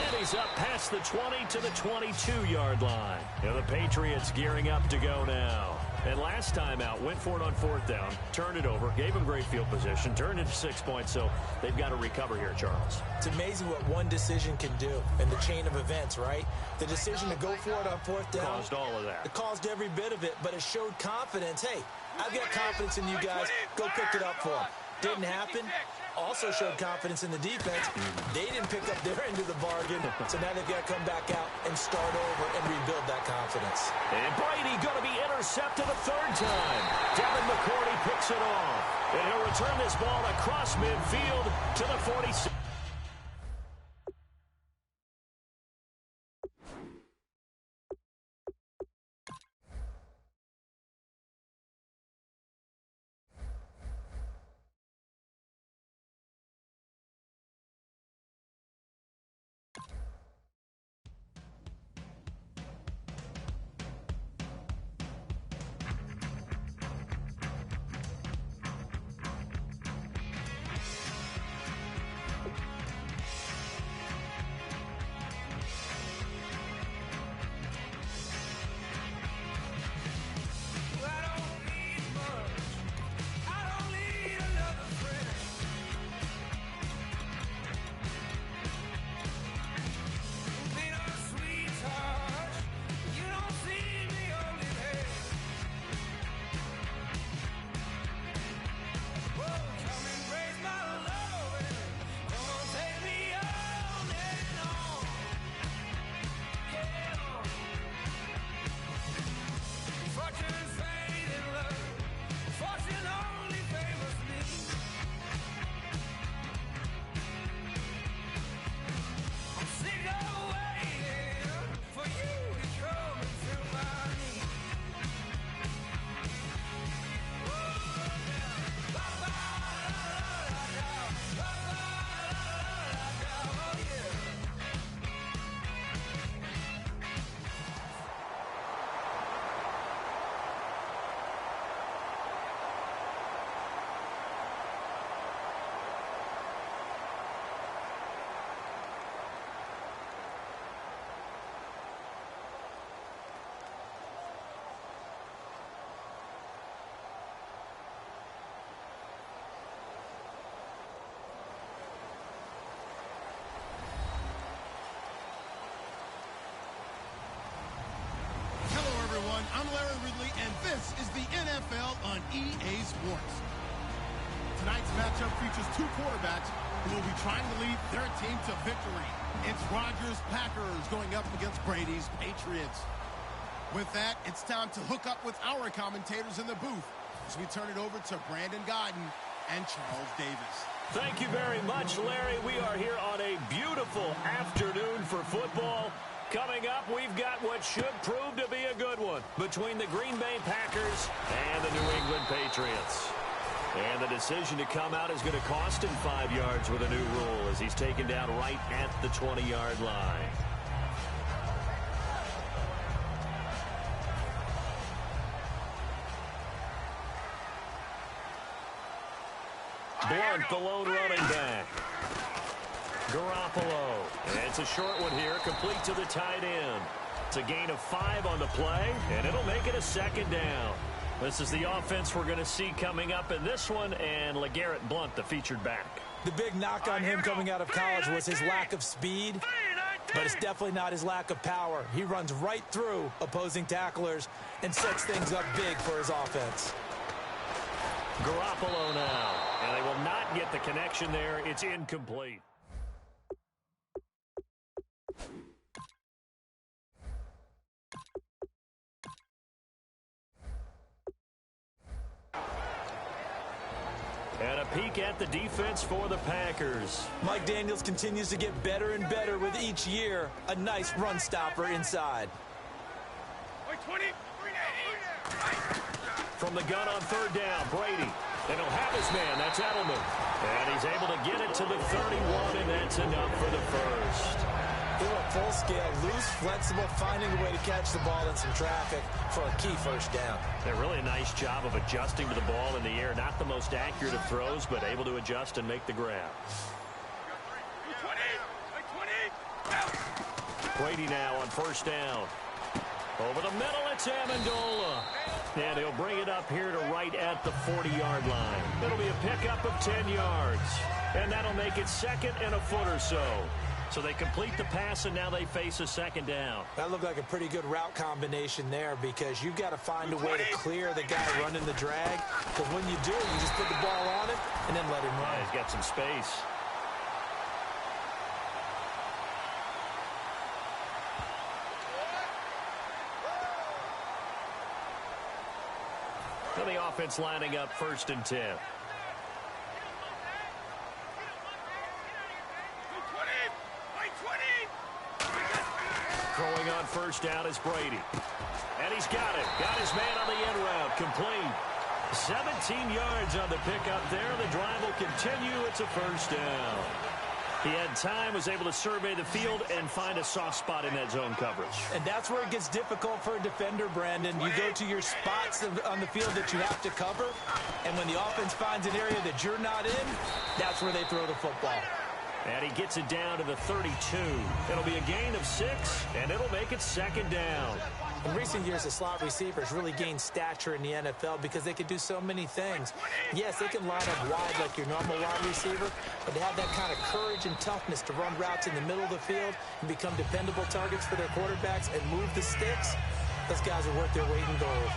And he's up past the 20 to the 22-yard line. And the Patriots gearing up to go now. And last time out, went for it on 4th down, turned it over, gave him great field position, turned it to 6 points, so they've got to recover here, Charles. It's amazing what one decision can do in the chain of events, right? The decision to go for it on 4th down. Caused all of that. It caused every bit of it, but it showed confidence. Hey, I've got confidence in you guys. Go pick it up for them. Didn't happen. Also showed confidence in the defense. They didn't pick up their end of the bargain, so now they've got to come back out and start over and rebuild that confidence. And Brady going to be intercepted a third time. Devin McCourty picks it off. And he'll return this ball across midfield to the 46. I'm Larry Ridley, and this is the NFL on EA Sports. Tonight's matchup features two quarterbacks who will be trying to lead their team to victory. It's Rodgers' Packers going up against Brady's Patriots. With that, it's time to hook up with our commentators in the booth as we turn it over to Brandon Godden and Charles Davis. Thank you very much, Larry. We are here on a beautiful afternoon for football. Coming up, we've got what should prove to be a good one between the Green Bay Packers and the New England Patriots. And the decision to come out is going to cost him 5 yards with a new rule as he's taken down right at the 20-yard line. Blunt, the lone running back. Garoppolo. And it's a short one here, complete to the tight end. It's a gain of 5 on the play, and it'll make it a second down. This is the offense we're going to see coming up in this one, and LeGarrette Blunt, the featured back. The big knock on him coming out of college was his lack of speed, but it's definitely not his lack of power. He runs right through opposing tacklers and sets things up big for his offense. Garoppolo now, and they will not get the connection there. It's incomplete. And a peek at the defense for the Packers. Mike Daniels continues to get better and better with each year. A nice run stopper inside. From the gun on third down, Brady. And he'll have his man. That's Edelman. And he's able to get it to the 31, and that's enough for the first. They were full scale, loose, flexible, finding a way to catch the ball in some traffic for a key first down. A really nice job of adjusting to the ball in the air. Not the most accurate of throws, but able to adjust and make the grab. Brady now on first down. Over the middle, it's Amendola. And he'll bring it up here to right at the 40-yard line. It'll be a pickup of 10 yards. And that'll make it second and a foot or so. So they complete the pass, and now they face a second down. That looked like a pretty good route combination there because you've got to find a way to clear the guy running the drag. Because when you do, you just put the ball on him and then let him run. Yeah, he's got some space. So the offense lining up 1st and 10. Throwing on 1st down is Brady. And he's got it. Got his man on the end route. Complete. 17 yards on the pickup there. The drive will continue. It's a 1st down. He had time, was able to survey the field and find a soft spot in that zone coverage. And that's where it gets difficult for a defender, Brandon. You go to your spots on the field that you have to cover, and when the offense finds an area that you're not in, that's where they throw the football. And he gets it down to the 32. It'll be a gain of 6, and it'll make it 2nd down. In recent years, the slot receivers really gained stature in the NFL because they can do so many things. Yes, they can line up wide like your normal wide receiver, but they have that kind of courage and toughness to run routes in the middle of the field and become dependable targets for their quarterbacks and move the sticks. Those guys are worth their weight in gold.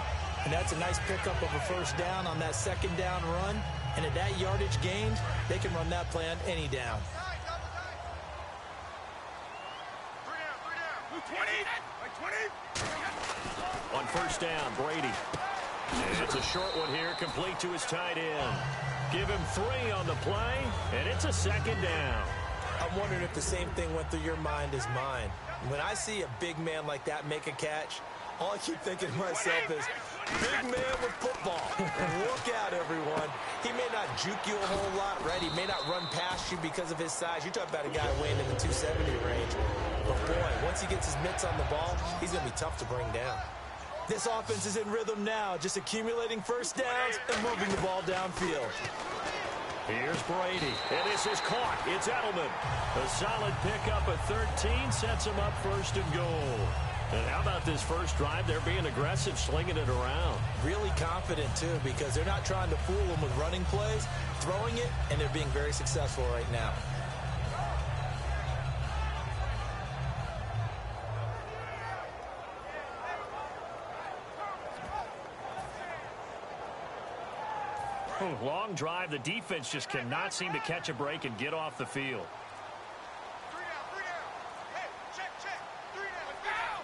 And that's a nice pickup of a 1st down on that 2nd down run. And at that yardage gained, they can run that play on any down. 20. On 1st down, Brady. And it's a short one here, complete to his tight end. Give him 3 on the play, and it's a 2nd down. I'm wondering if the same thing went through your mind as mine. When I see a big man like that make a catch, all I keep thinking to myself is, big man with football. Look out, everyone. He may not juke you a whole lot, right? He may not run past you because of his size. You're talking about a guy weighing in the 270 range. But, boy, once he gets his mitts on the ball, he's going to be tough to bring down. This offense is in rhythm now, just accumulating 1st downs and moving the ball downfield. Here's Brady, and this is caught. It's Edelman. A solid pickup at 13 sets him up 1st and goal. And how about this first drive? They're being aggressive, slinging it around. Really confident, too, because they're not trying to fool them with running plays, throwing it, and they're being very successful right now. Long drive. The defense just cannot seem to catch a break and get off the field. 3 down. Hey, check. 3 down.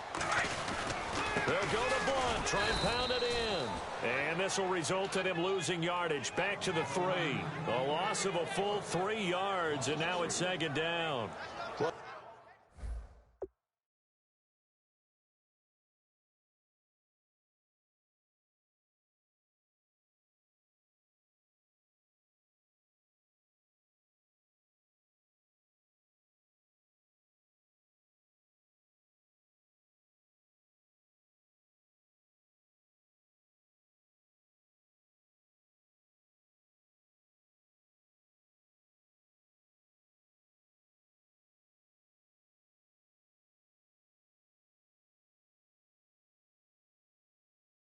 They'll go to Blunt. Try and pound it in. And this will result in him losing yardage. Back to the 3. A loss of a full 3 yards, and now it's 2nd down.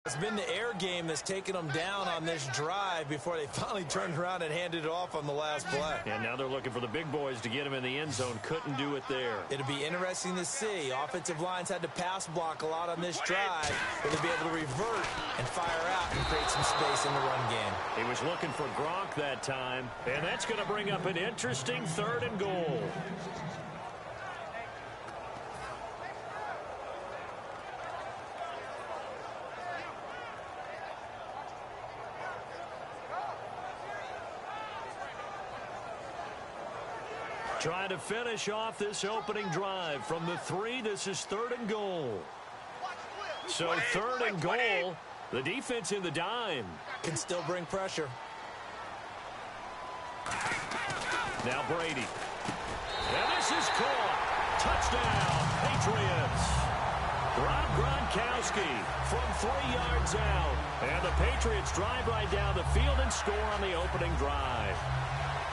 It's been the air game that's taken them down on this drive before they finally turned around and handed it off on the last play. And now they're looking for the big boys to get him in the end zone. Couldn't do it there. It'll be interesting to see. Offensive lines had to pass block a lot on this drive. Will they be able to revert and fire out and create some space in the run game? He was looking for Gronk that time. And that's going to bring up an interesting 3rd and goal. Trying to finish off this opening drive. From the 3, this is 3rd and goal. So 3rd and goal, the defense in the dime. Can still bring pressure. Now Brady. And this is caught. Touchdown, Patriots. Rob Gronkowski from 3 yards out. And the Patriots drive right down the field and score on the opening drive.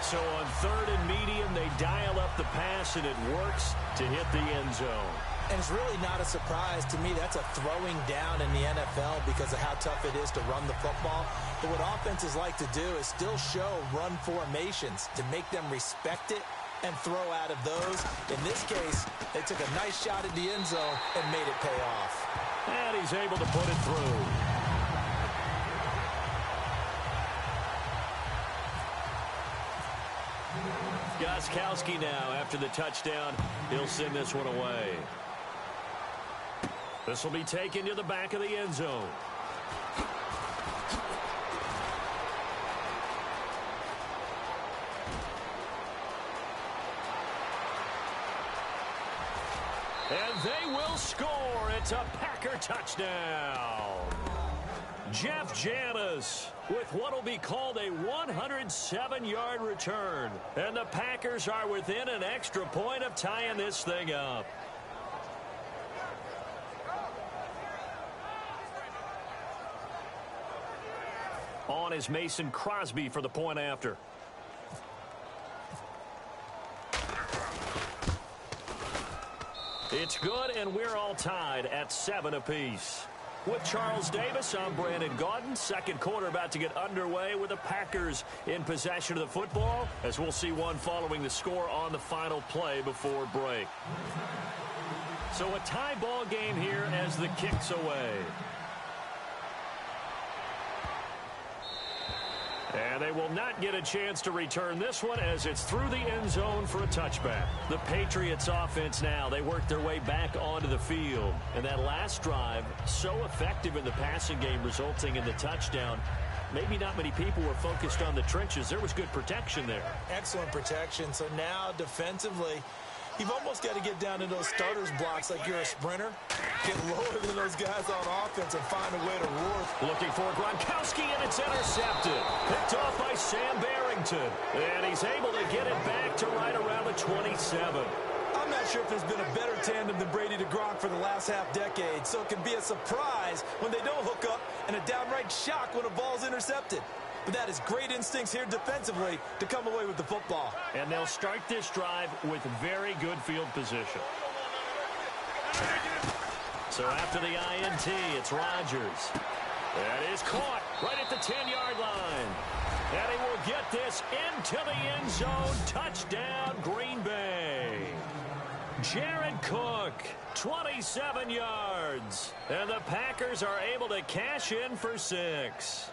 So on 3rd and medium, they dial up the pass, and it works to hit the end zone. And it's really not a surprise to me. That's a throwing down in the NFL because of how tough it is to run the football. But what offenses like to do is still show run formations to make them respect it and throw out of those. In this case, they took a nice shot at the end zone and made it pay off. And he's able to put it through. Gostkowski now after the touchdown. He'll send this one away. This will be taken to the back of the end zone. And they will score. It's a Packer touchdown. Jeff Janis with what will be called a 107-yard return. And the Packers are within an extra point of tying this thing up. On is Mason Crosby for the point after. It's good, and we're all tied at 7 apiece. With Charles Davis, I'm Brandon Gaudin. Second quarter about to get underway with the Packers in possession of the football, as we'll see one following the score on the final play before break. So a tie ball game here as the kick's away. And they will not get a chance to return this one as it's through the end zone for a touchback. The Patriots offense now, they work their way back onto the field. And that last drive, so effective in the passing game, resulting in the touchdown. Maybe not many people were focused on the trenches. There was good protection there. Excellent protection. So now defensively, you've almost got to get down to those starters blocks like you're a sprinter. Get lower than those guys on offense and find a way to roar. Looking for Gronkowski, and it's intercepted. Picked off by Sam Barrington. And he's able to get it back to right around the 27. I'm not sure if there's been a better tandem than Brady to Gronk for the last half-decade, so it can be a surprise when they don't hook up and a downright shock when a ball's intercepted. But that is great instincts here defensively to come away with the football. And they'll start this drive with very good field position. So after the INT, it's Rodgers. That is caught right at the 10-yard line. And he will get this into the end zone. Touchdown, Green Bay. Jared Cook, 27 yards. And the Packers are able to cash in for 6.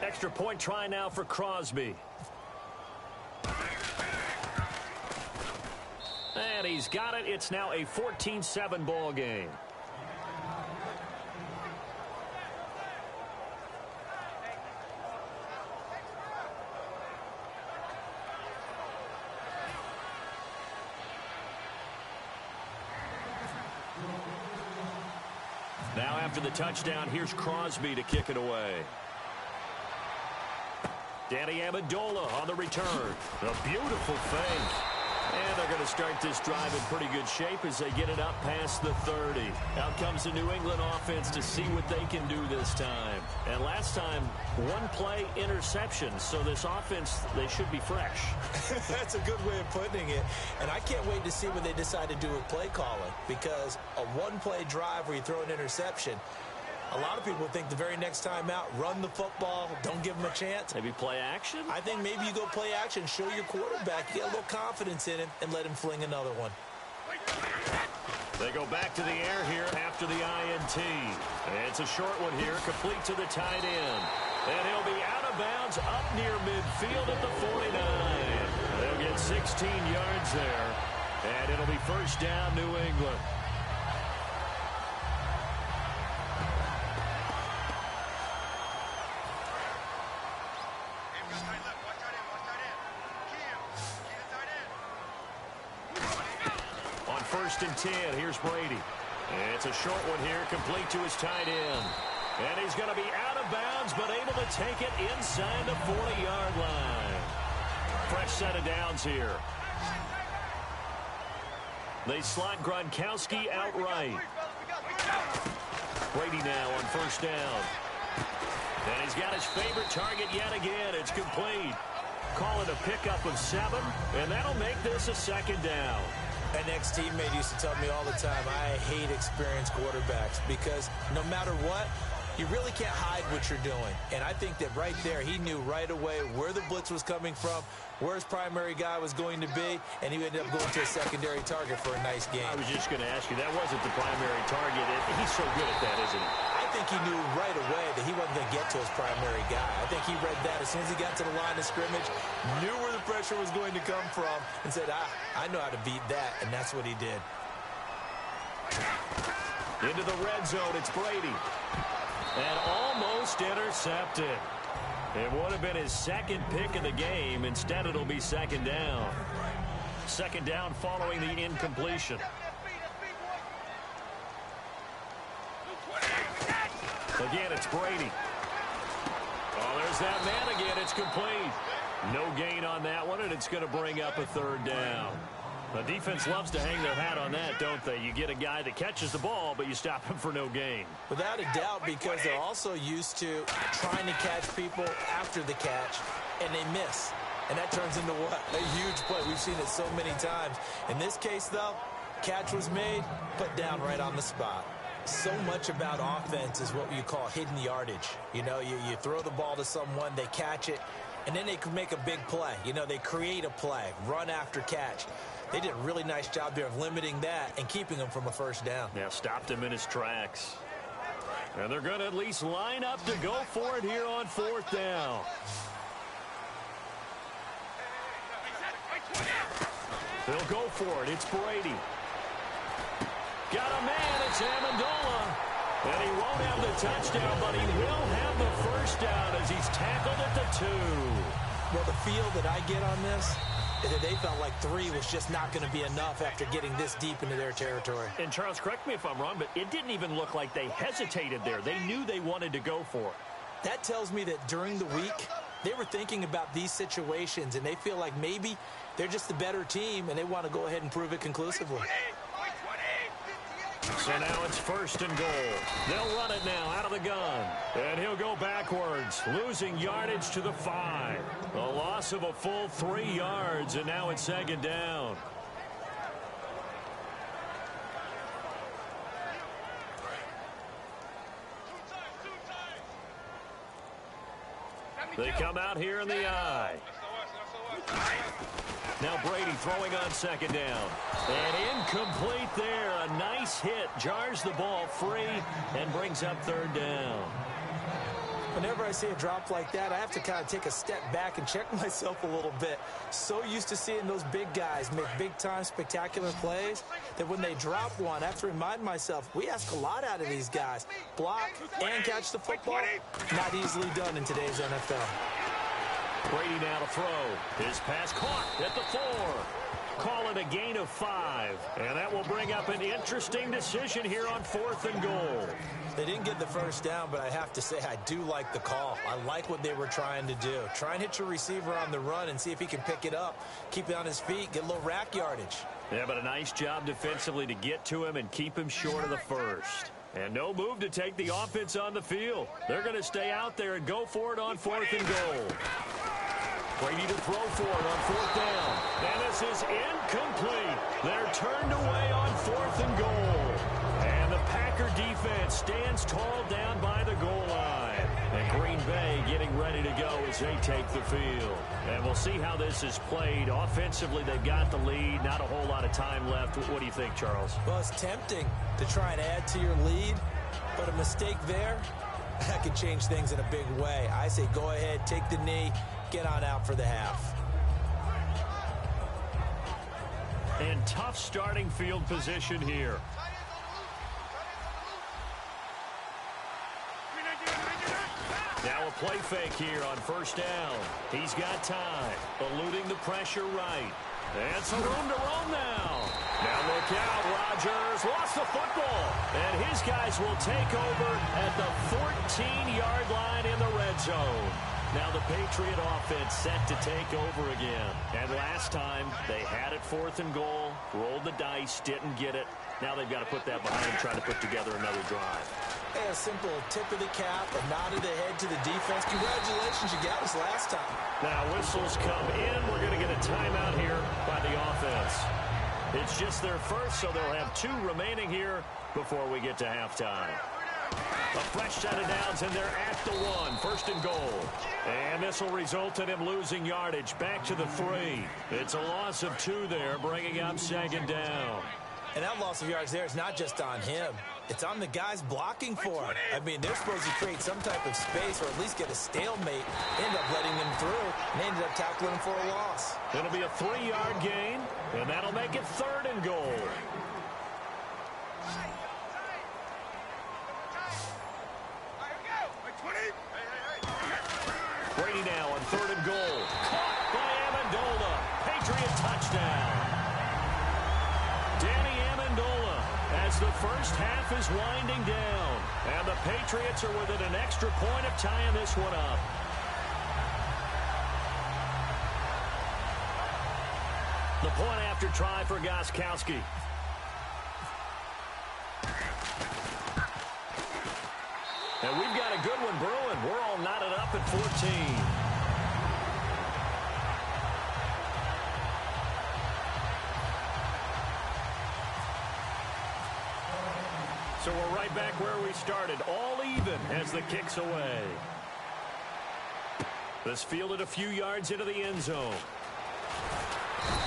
Extra point try now for Crosby. And he's got it. It's now a 14-7 ball game. Now after the touchdown, here's Crosby to kick it away. Danny Amendola on the return. A beautiful fake. And they're going to start this drive in pretty good shape as they get it up past the 30. Out comes the New England offense to see what they can do this time. And last time, one play interception. So this offense, they should be fresh. That's a good way of putting it. And I can't wait to see what they decide to do with play calling. Because a one-play drive where you throw an interception, a lot of people think the very next time out, run the football, don't give them a chance. Maybe play action? I think maybe you go play action, show your quarterback, you get a little confidence in him, and let him fling another one. They go back to the air here after the INT. It's a short one here, complete to the tight end. And he'll be out of bounds up near midfield at the 49. They'll get 16 yards there. And it'll be first down, New England. First and 10. Here's Brady. It's a short one here, complete to his tight end. And he's going to be out of bounds, but able to take it inside the 40-yard line. Fresh set of downs here. They slot Gronkowski outright. Brady now on first down. And he's got his favorite target yet again. It's complete. Call it a pickup of 7, and that'll make this a second down. An ex-teammate used to tell me all the time, I hate experienced quarterbacks because no matter what, you really can't hide what you're doing. And I think that right there, he knew right away where the blitz was coming from, where his primary guy was going to be, and he ended up going to a secondary target for a nice game. I was just going to ask you, that wasn't the primary target. He's so good at that, isn't he? I think he knew right away that he wasn't going to get to his primary guy. I think he read that as soon as he got to the line of scrimmage, knew where the pressure was going to come from, and said, I know how to beat that, and that's what he did. Into the red zone, it's Brady. And almost intercepted. It would have been his second pick of the game. Instead, it'll be second down. Second down following the incompletion. Again, it's Brady. Oh, there's that man again. It's complete. No gain on that one, and it's going to bring up a third down. The defense loves to hang their hat on that, don't they? You get a guy that catches the ball, but you stop him for no gain. Without a doubt, because they're also used to trying to catch people after the catch, and they miss. And that turns into what? A huge play. We've seen it so many times. In this case, though, catch was made, put down right on the spot. So much about offense is what you call hidden yardage. You know, you throw the ball to someone, they catch it, and then they can make a big play. You know, they create a play, run after catch. They did a really nice job there of limiting that and keeping him from a first down. Yeah, stopped him in his tracks. And they're going to at least line up to go for it here on fourth down. They'll go for it. It's Brady. Got a man. It's Amendola. And he won't have the touchdown, but he will have the first down as he's tackled at the 2. Well, the feel that I get on this is that they felt like 3 was just not going to be enough after getting this deep into their territory. And, Charles, correct me if I'm wrong, but it didn't even look like they hesitated there. They knew they wanted to go for it. That tells me that during the week, they were thinking about these situations, and they feel like maybe they're just the better team, and they want to go ahead and prove it conclusively. So now it's first and goal. They'll run it now out of the gun. And he'll go backwards, losing yardage to the 5. A loss of a full 3 yards, and now it's second down. They come out here in the eye. Now Brady throwing on second down. And incomplete there. A nice hit. Jars the ball free and brings up third down. Whenever I see a drop like that, I have to kind of take a step back and check myself a little bit. So used to seeing those big guys make big-time spectacular plays that when they drop one, I have to remind myself, we ask a lot out of these guys. Block and catch the football, not easily done in today's NFL. Brady now to throw. His pass caught at the 4. Call it a gain of 5. And that will bring up an interesting decision here on fourth and goal. They didn't get the first down, but I have to say I do like the call. I like what they were trying to do. Try and hit your receiver on the run and see if he can pick it up, keep it on his feet, get a little rack yardage. Yeah, but a nice job defensively to get to him and keep him short of the first. And no move to take the offense on the field. They're going to stay out there and go for it on fourth and goal. Brady to throw for it on fourth down. And this is incomplete. They're turned away on fourth and goal. And the Packer defense stands tall down by the goal line. And Green Bay getting ready to go as they take the field. And we'll see how this is played. Offensively, they've got the lead. Not a whole lot of time left. What do you think, Charles? Well, it's tempting to try and add to your lead, but a mistake there, that could change things in a big way. I say go ahead, take the knee, get on out for the half. And tough starting field position here. Now a play fake here on first down. He's got time, eluding the pressure right. And some room to roam now. Now look out, Rodgers lost the football. And his guys will take over at the 14-yard line in the red zone. Now the Patriot offense set to take over again. And last time, they had it fourth and goal, rolled the dice, didn't get it. Now they've got to put that behind and try to put together another drive. Hey, a simple tip of the cap, a nod of the head to the defense. Congratulations, you got us last time. Now whistles come in. We're going to get a timeout here by the offense. It's just their first, so they'll have 2 remaining here before we get to halftime. A fresh set of downs, and they're at the 1. First and goal. And this will result in him losing yardage. Back to the 3. It's a loss of 2 there, bringing up second down. And that loss of yards there is not just on him. It's on the guys blocking for him. I mean, they're supposed to create some type of space or at least get a stalemate. They end up letting him through, and they ended up tackling him for a loss. It'll be a 3-yard gain, and that'll make it 3rd and goal. Brady now on 3rd and goal. Caught by Amendola. Patriot touchdown. Danny Amendola as the first half is winding down. And the Patriots are within an extra point of tying this one up. The point after try for Gostkowski. And we've got a good one brewing. We're all knotted up at 14. So we're right back where we started, all even as the kick's away. This fielded a few yards into the end zone.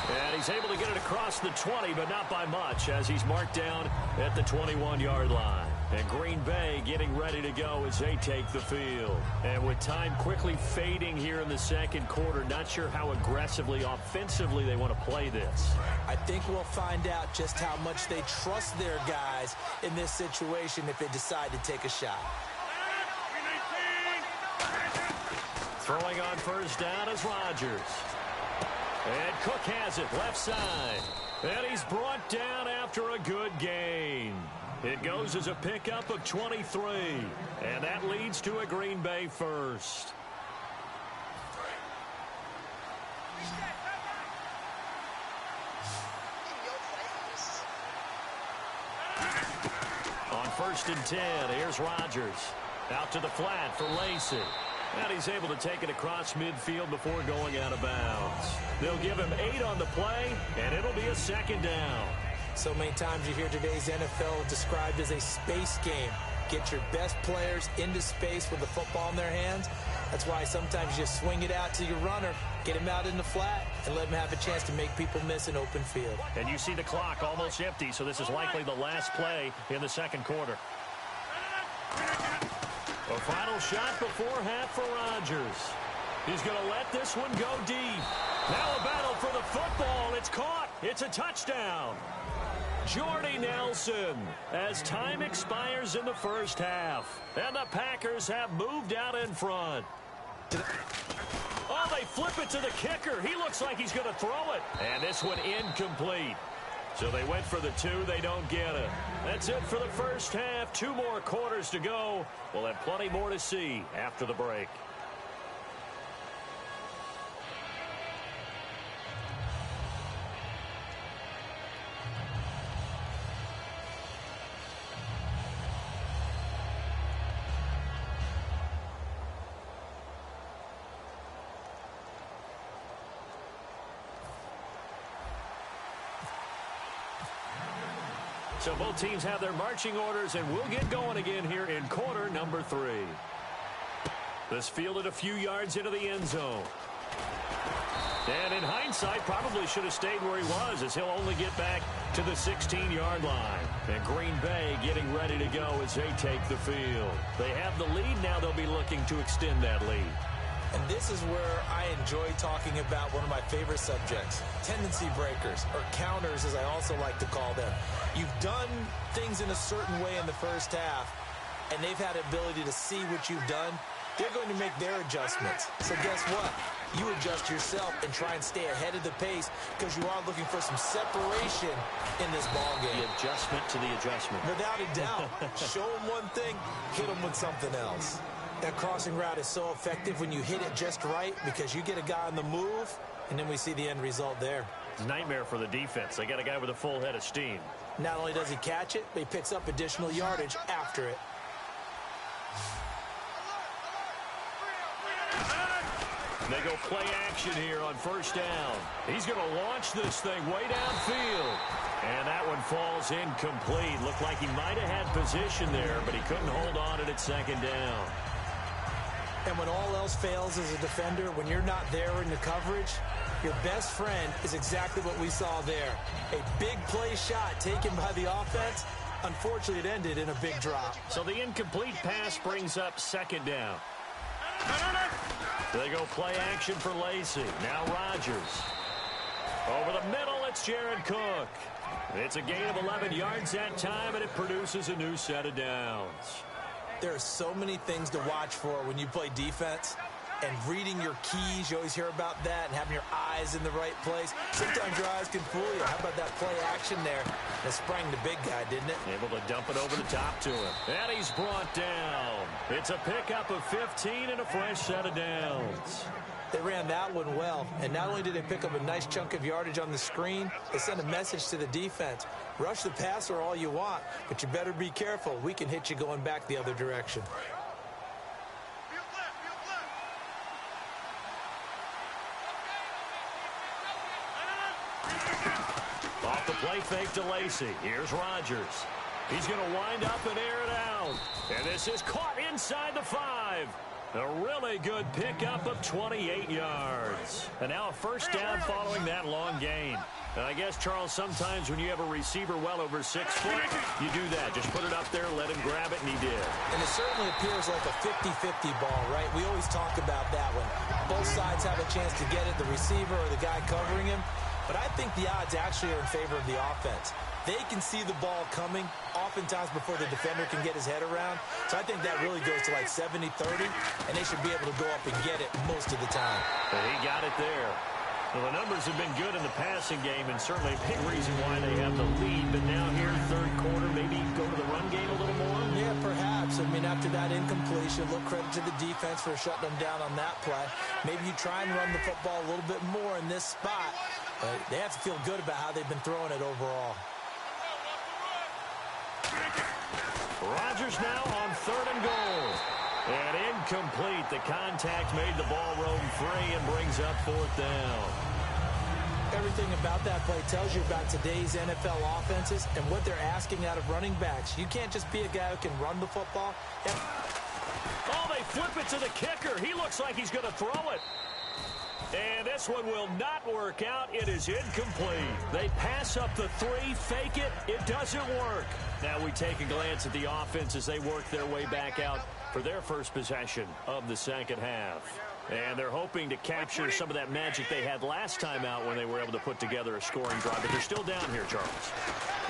And he's able to get it across the 20, but not by much, as he's marked down at the 21-yard line. And Green Bay getting ready to go as they take the field. And with time quickly fading here in the second quarter, not sure how aggressively, offensively they want to play this. I think we'll find out just how much they trust their guys in this situation if they decide to take a shot. Throwing on first down is Rodgers. And Cook has it, left side. And he's brought down after a good gain. It goes as a pickup of 23. And that leads to a Green Bay first. On 1st and 10, here's Rodgers. Out to the flat for Lacy. And he's able to take it across midfield before going out of bounds. They'll give him 8 on the play, and it'll be a second down. So many times you hear today's NFL described as a space game. Get your best players into space with the football in their hands. That's why sometimes you swing it out to your runner, get him out in the flat, and let him have a chance to make people miss an open field. And you see the clock almost empty, so this is likely the last play in the second quarter. A final shot before half for Rodgers. He's going to let this one go deep. Now a battle for the football. It's caught. It's a touchdown. Jordy Nelson as time expires in the first half. And the Packers have moved out in front. Oh, they flip it to the kicker. He looks like he's going to throw it. And this one incomplete. So they went for the 2. They don't get it. That's it for the first half. 2 more quarters to go. We'll have plenty more to see after the break. So both teams have their marching orders, and we'll get going again here in quarter number 3. This fielded a few yards into the end zone. And in hindsight, probably should have stayed where he was, as he'll only get back to the 16-yard line. And Green Bay getting ready to go as they take the field. They have the lead. Now they'll be looking to extend that lead. And this is where I enjoy talking about one of my favorite subjects, tendency breakers, or counters as I also like to call them. You've done things in a certain way in the first half, and they've had the ability to see what you've done. They're going to make their adjustments. So guess what? You adjust yourself and try and stay ahead of the pace because you are looking for some separation in this ball game. The adjustment to the adjustment. Without a doubt. Show them one thing, hit them with something else. That crossing route is so effective when you hit it just right because you get a guy on the move, and then we see the end result there. It's a nightmare for the defense. They got a guy with a full head of steam. Not only does he catch it, but he picks up additional yardage after it. They go play action here on first down. He's going to launch this thing way downfield. And that one falls incomplete. Looked like he might have had position there, but he couldn't hold on at second down. And when all else fails as a defender, when you're not there in the coverage, your best friend is exactly what we saw there. A big play shot taken by the offense. Unfortunately, it ended in a big drop. So the incomplete pass brings up second down. They go play action for Lacy. Now Rodgers. Over the middle, it's Jared Cook. It's a gain of 11 yards that time, and it produces a new set of downs. There are so many things to watch for when you play defense. And reading your keys, you always hear about that, and having your eyes in the right place. Sometimes your eyes can fool you. How about that play action there? That sprang the big guy, didn't it? Able to dump it over the top to him. And he's brought down. It's a pickup of 15 and a fresh set of downs. They ran that one well, and not only did they pick up a nice chunk of yardage on the screen, they sent a message to the defense. Rush the passer all you want, but you better be careful. We can hit you going back the other direction. Off the play fake to Lacy. Here's Rodgers. He's going to wind up and air it out. And this is caught inside the 5. A really good pickup of 28 yards. And now a first down following that long gain. And I guess, Charles, sometimes when you have a receiver well over 6 foot, you do that. Just put it up there, let him grab it, and he did. And it certainly appears like a 50-50 ball, right? We always talk about that one. Both sides have a chance to get it, the receiver or the guy covering him. But I think the odds actually are in favor of the offense. They can see the ball coming oftentimes before the defender can get his head around. So I think that really goes to like 70-30, and they should be able to go up and get it most of the time. But he got it there. Well, the numbers have been good in the passing game, and certainly a big reason why they have the lead. But now here in third quarter, maybe go to the run game a little more? Yeah, perhaps. I mean, after that incompletion, look, credit to the defense for shutting them down on that play. Maybe you try and run the football a little bit more in this spot. But they have to feel good about how they've been throwing it overall. Rodgers now on third and goal. And incomplete. The contact made the ball roam free and brings up fourth down. Everything about that play tells you about today's NFL offenses and what they're asking out of running backs. You can't just be a guy who can run the football. Oh, they flip it to the kicker. He looks like he's going to throw it. And this one will not work out. It is incomplete. They pass up the 3, fake it. It doesn't work. Now we take a glance at the offense as they work their way back out for their first possession of the second half. And they're hoping to capture some of that magic they had last time out when they were able to put together a scoring drive. But they're still down here, Charles.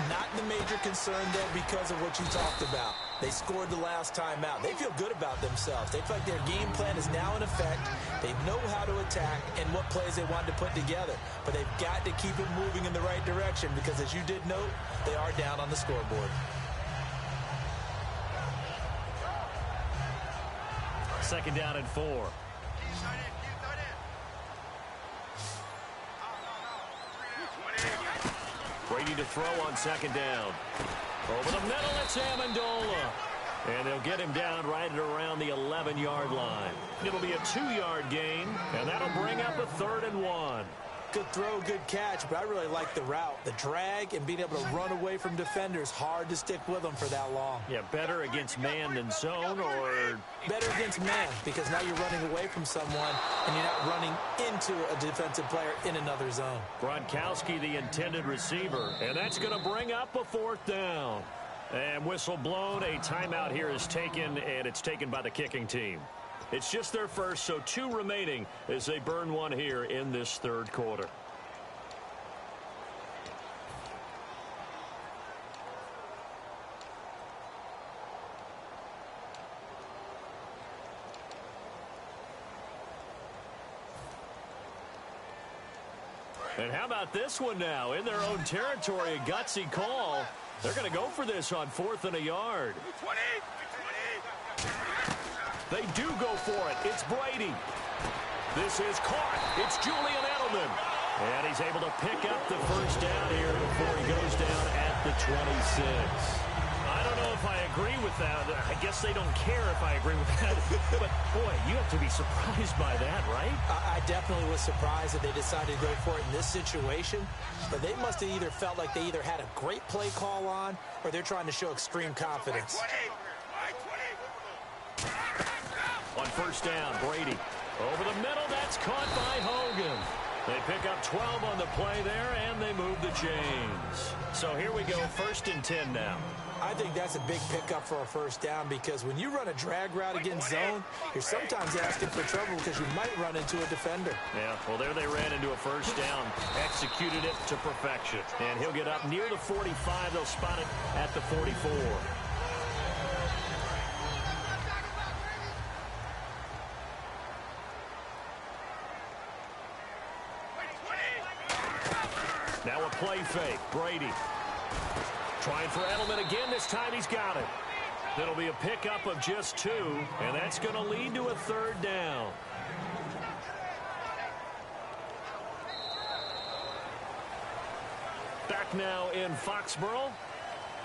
Not the major concern, though, because of what you talked about. They scored the last time out. They feel good about themselves. They feel like their game plan is now in effect. They know how to attack and what plays they want to put together. But they've got to keep it moving in the right direction because, as you did note, they are down on the scoreboard. Second down and 4. Brady to throw on second down. Over the middle, it's Amendola. And they'll get him down right at around the 11-yard line. It'll be a 2-yard gain, and that'll bring up a 3rd and 1. Good throw, good catch, but I really like the route. The drag and being able to run away from defenders, hard to stick with them for that long. Yeah, better against man than zone, or? Better against man, because now you're running away from someone and you're not running into a defensive player in another zone. Gronkowski, the intended receiver, and that's going to bring up a 4th down. And whistle blown, a timeout here is taken, and it's taken by the kicking team. It's just their first, so 2 remaining as they burn one here in this third quarter. And how about this one now? In their own territory, a gutsy call. They're going to go for this on 4th and a yard. 20. They do go for it. It's Brady. This is caught. It's Julian Edelman. And he's able to pick up the first down here before he goes down at the 26. I don't know if if I agree with that. I guess they don't care if I agree with that. But, boy, you have to be surprised by that, right? I definitely was surprised that they decided to go for it in this situation. But they must have either felt like they either had a great play call on or they're trying to show extreme confidence. On first down, Brady. Over the middle, that's caught by Hogan. They pick up 12 on the play there, and they move the chains. So here we go, 1st and 10 now. I think that's a big pickup for a first down because when you run a drag route against zone, you're sometimes asking for trouble because you might run into a defender. Yeah, well, there they ran into a first down, executed it to perfection. And he'll get up near the 45. They'll spot it at the 44. Now a play fake. Brady trying for Edelman again. This time he's got it. It'll be a pickup of just 2, and that's going to lead to a 3rd down. Back now in Foxborough.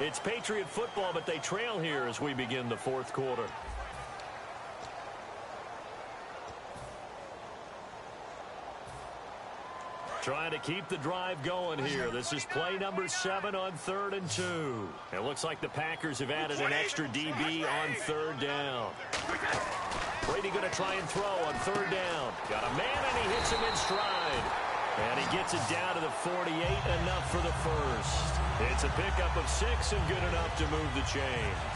It's Patriot football, but they trail here as we begin the 4th quarter. Trying to keep the drive going here. This is play number 7 on 3rd and 2. It looks like the Packers have added an extra DB on 3rd down. Brady going to try and throw on 3rd down. Got a man, and he hits him in stride. And he gets it down to the 48, enough for the first. It's a pickup of 6 and good enough to move the chains.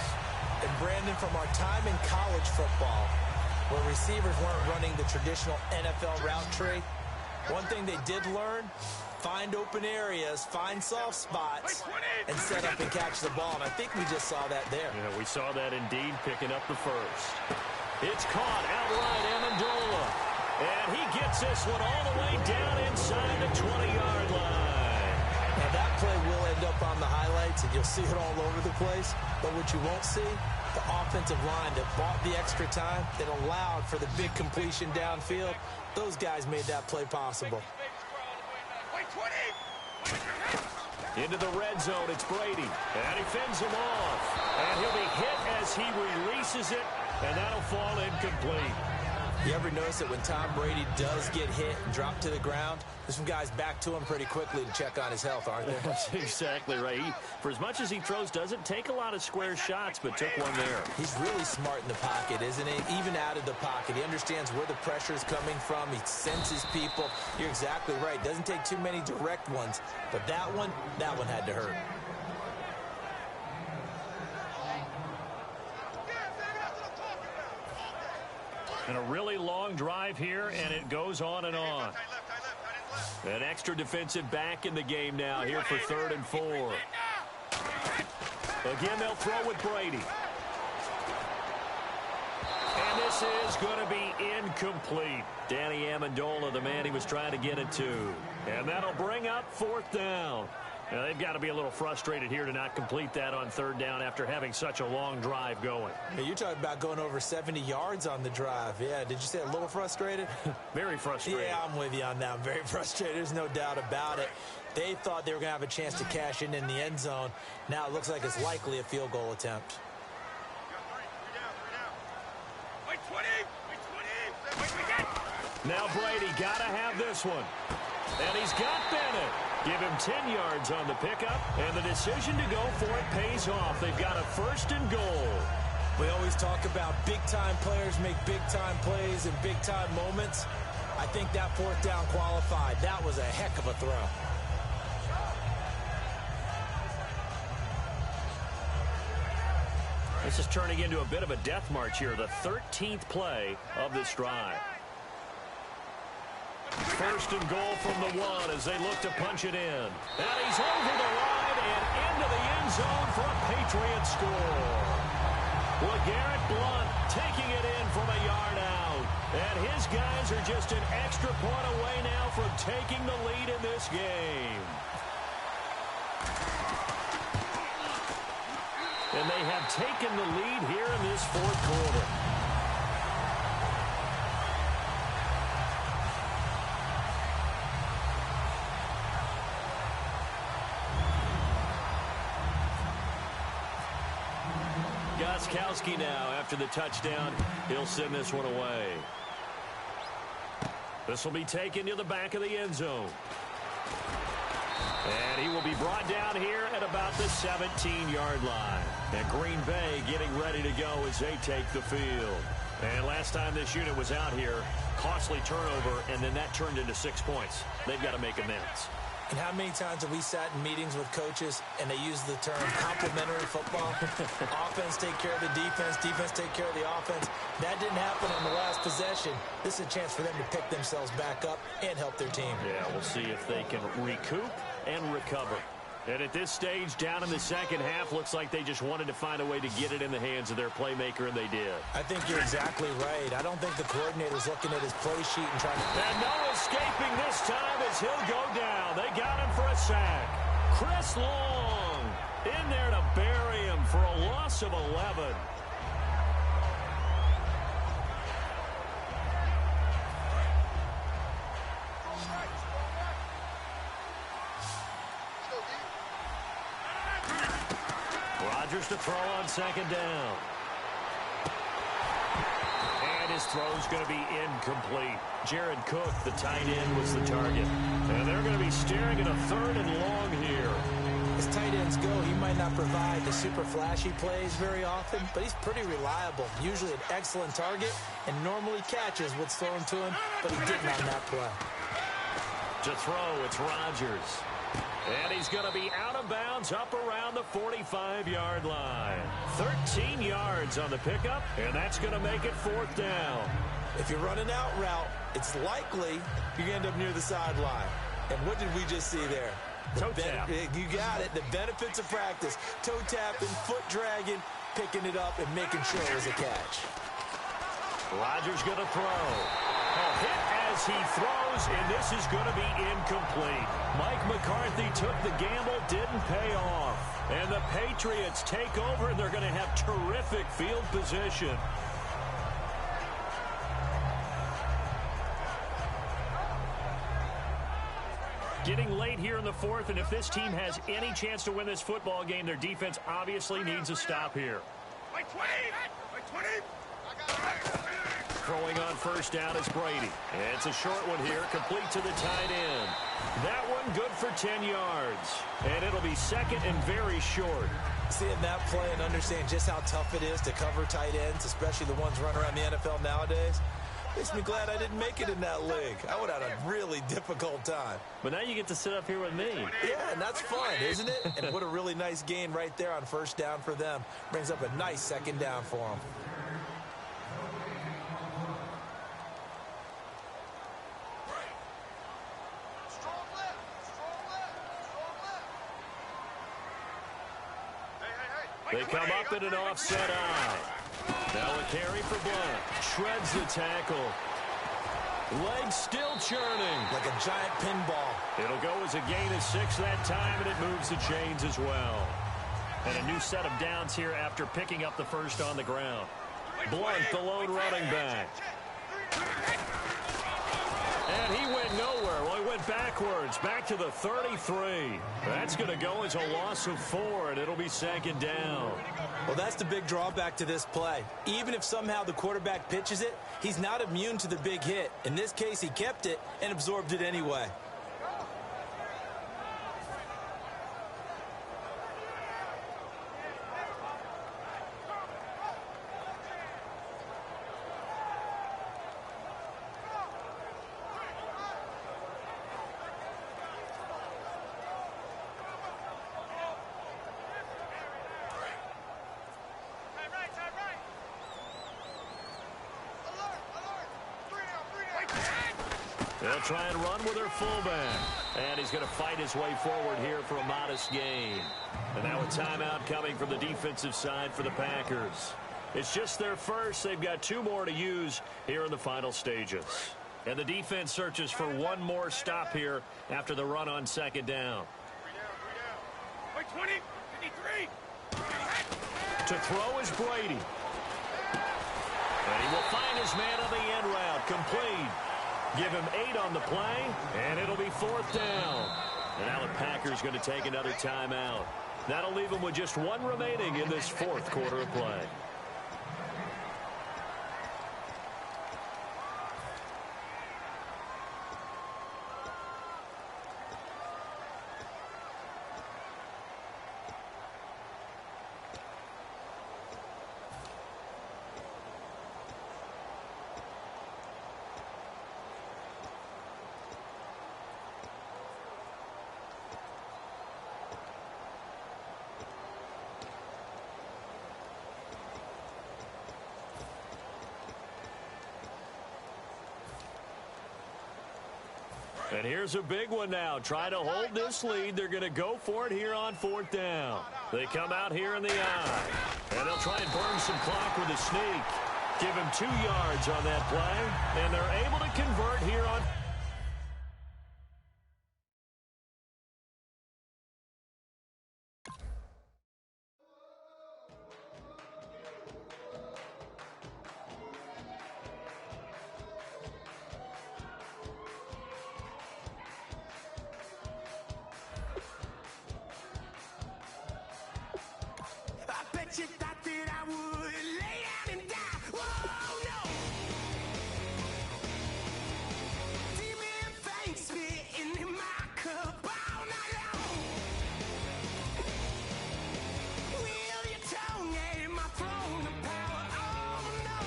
And Brandon, from our time in college football, where receivers weren't running the traditional NFL route tree, one thing they did learn, find open areas, find soft spots, and set up and catch the ball. And I think we just saw that there. Yeah, we saw that indeed, picking up the first. It's caught outright, Amendola. And he gets this one all the way down inside the 20-yard line. Now that play will end up on the highlights, and you'll see it all over the place. But what you won't see, the offensive line that bought the extra time, that allowed for the big completion downfield, those guys made that play possible. Into the red zone, it's Brady. And he fends him off. And he'll be hit as he releases it, and that'll fall incomplete. You ever notice that when Tom Brady does get hit and drop to the ground, there's some guys back to him pretty quickly to check on his health, aren't there? That's exactly right. For as much as he throws, doesn't take a lot of square shots, but took one there. He's really smart in the pocket, isn't he? Even out of the pocket. He understands where the pressure is coming from. He senses people. You're exactly right. Doesn't take too many direct ones. But that one had to hurt. And a really long drive here, and it goes on and on. An extra defensive back in the game now here for 3rd and 4. Again, they'll throw with Brady. And this is going to be incomplete. Danny Amendola, the man he was trying to get it to. And that'll bring up 4th down. Now, they've got to be a little frustrated here to not complete that on 3rd down after having such a long drive going. Hey, you're talking about going over 70 yards on the drive. Yeah, did you say a little frustrated? Very frustrated. Yeah, I'm with you on that. I'm very frustrated. There's no doubt about it. They thought they were going to have a chance to cash in the end zone. Now it looks like it's likely a field goal attempt. Now Brady got to have this one. And he's got Bennett. Give him 10 yards on the pickup, and the decision to go for it pays off. They've got a 1st and goal. We always talk about big-time players make big-time plays in big-time moments. I think that 4th down qualified. That was a heck of a throw. This is turning into a bit of a death march here, the 13th play of this drive. 1st and goal from the 1 as they look to punch it in. And he's over the line and into the end zone for a Patriot score. LeGarrette Blount taking it in from a yard out. And his guys are just an extra point away now from taking the lead in this game. And they have taken the lead here in this 4th quarter. Gostkowski now after the touchdown. He'll send this one away. This will be taken to the back of the end zone. And he will be brought down here at about the 17-yard line. And Green Bay getting ready to go as they take the field. And last time this unit was out here, costly turnover, and then that turned into 6 points. They've got to make amends. And how many times have we sat in meetings with coaches and they use the term complementary football? Offense take care of the defense, defense take care of the offense. That didn't happen on the last possession. This is a chance for them to pick themselves back up and help their team. Yeah, we'll see if they can recoup and recover. And at this stage, down in the second half, looks like they just wanted to find a way to get it in the hands of their playmaker, and they did. I think you're exactly right. I don't think the coordinator's looking at his play sheet and trying to... And no escaping this time as he'll go down. They got him for a sack. Chris Long in there to bury him for a loss of 11. Rodgers to throw on second down. And his throw's going to be incomplete. Jared Cook, the tight end, was the target. And they're going to be staring at a 3rd and long here. As tight ends go, he might not provide the super flashy plays very often, but he's pretty reliable. Usually an excellent target and normally catches what's thrown to him, but he didn't on that play. To throw, it's Rodgers. And he's going to be out of bounds up around the 45-yard line. 13 yards on the pickup, and that's going to make it 4th down. If you're running out route, it's likely you end up near the sideline. And what did we just see there? Toe tap. You got it. The benefits of practice. Toe tapping, foot dragging, picking it up, and making sure it was a catch. Rodgers going to throw. A hit as he throws, and this is going to be incomplete. Mike McCarthy took the gamble, didn't pay off. And the Patriots take over, and they're going to have terrific field position. Getting late here in the 4th, and if this team has any chance to win this football game, their defense obviously needs a stop here. Like 20! Like 20! Throwing on first down is Brady. It's a short one here, complete to the tight end. That one good for 10 yards. And it'll be 2nd and very short. Seeing that play and understand just how tough it is to cover tight ends, especially the ones running around the NFL nowadays, makes me glad I didn't make it in that league. I would have had a really difficult time. But now you get to sit up here with me. Yeah, and that's fun, isn't it? And what a really nice gain right there on first down for them. Brings up a nice 2nd down for them. They come up in an offset eye. Now a carry for Blunt. Shreds the tackle. Legs still churning. Like a giant pinball. It'll go as a gain of 6 that time, and it moves the chains as well. And a new set of downs here after picking up the first on the ground. Blunt, the lone running back. And he went nowhere. Well, he went backwards, back to the 33. That's going to go as a loss of 4, and it'll be 2nd down. Well, that's the big drawback to this play. Even if somehow the quarterback pitches it, he's not immune to the big hit. In this case, he kept it and absorbed it anyway. They'll try and run with their fullback. And he's going to fight his way forward here for a modest gain. And now a timeout coming from the defensive side for the Packers. It's just their first. They've got 2 more to use here in the final stages. And the defense searches for one more stop here after the run on 2nd down. 20, 53. To throw is Brady. And he will find his man on the end route. Complete. Give him 8 on the play, and it'll be 4th down. And now the Packers going to take another timeout. That'll leave them with just 1 remaining in this 4th quarter of play. And here's a big one now. Trying to hold this lead. They're going to go for it here on 4th down. They come out here in the eye. And they'll try and burn some clock with a sneak. Give him 2 yards on that play. And they're able to convert here on... You thought that I would lay down and die. Whoa, no. Demon face spitting in my cup all night long. Will your tongue at my throne of power? Oh, no.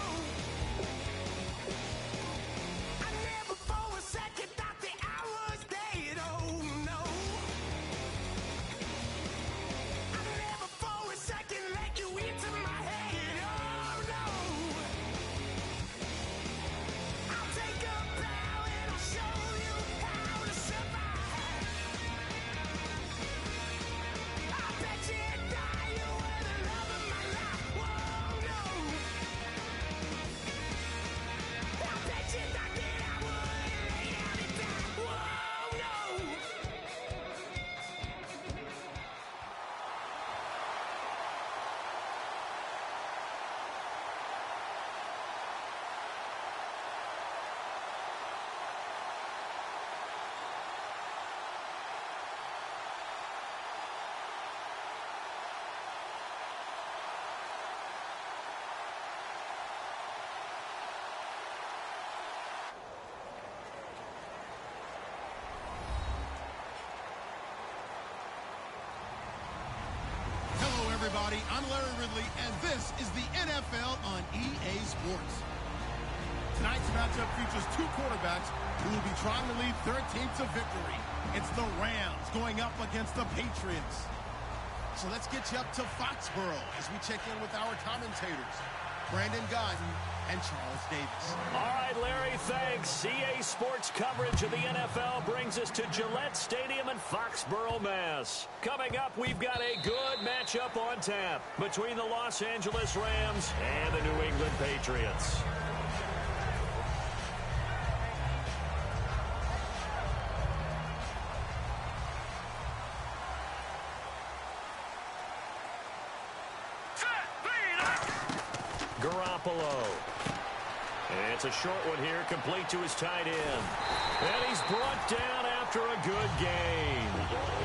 I never for a second thought that I was dead. Oh, no. I never for a second let you into my head. Oh, no. I'll take a bow and I'll show you how to survive. I bet you die, you were the love of my life. Whoa, no. I bet you thought that I would lay down and die. Whoa, no. Hello, everybody. I'm Larry Ridley, and this is the NFL on EA Sports. Tonight's matchup features 2 quarterbacks who will be trying to lead their team to victory. It's the Rams going up against the Patriots. So let's get you up to Foxborough as we check in with our commentators, Brandon Godden and Charles Davis. All right, Larry, thanks. EA Sports coverage of the NFL brings us to Gillette Stadium in Foxborough, Mass. Coming up, we've got a good matchup on tap between the Los Angeles Rams and the New England Patriots. Garoppolo. And it's a short one here, complete to his tight end. And he's brought down after a good game.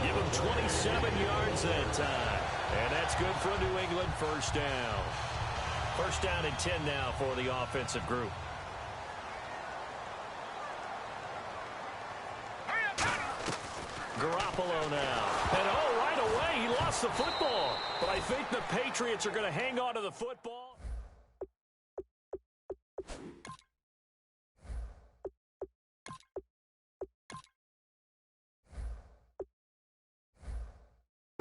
Give him 27 yards that time. And that's good for a New England first down. First down and 10 now for the offensive group. Garoppolo now. And right away, he lost the football. But I think the Patriots are going to hang on to the football.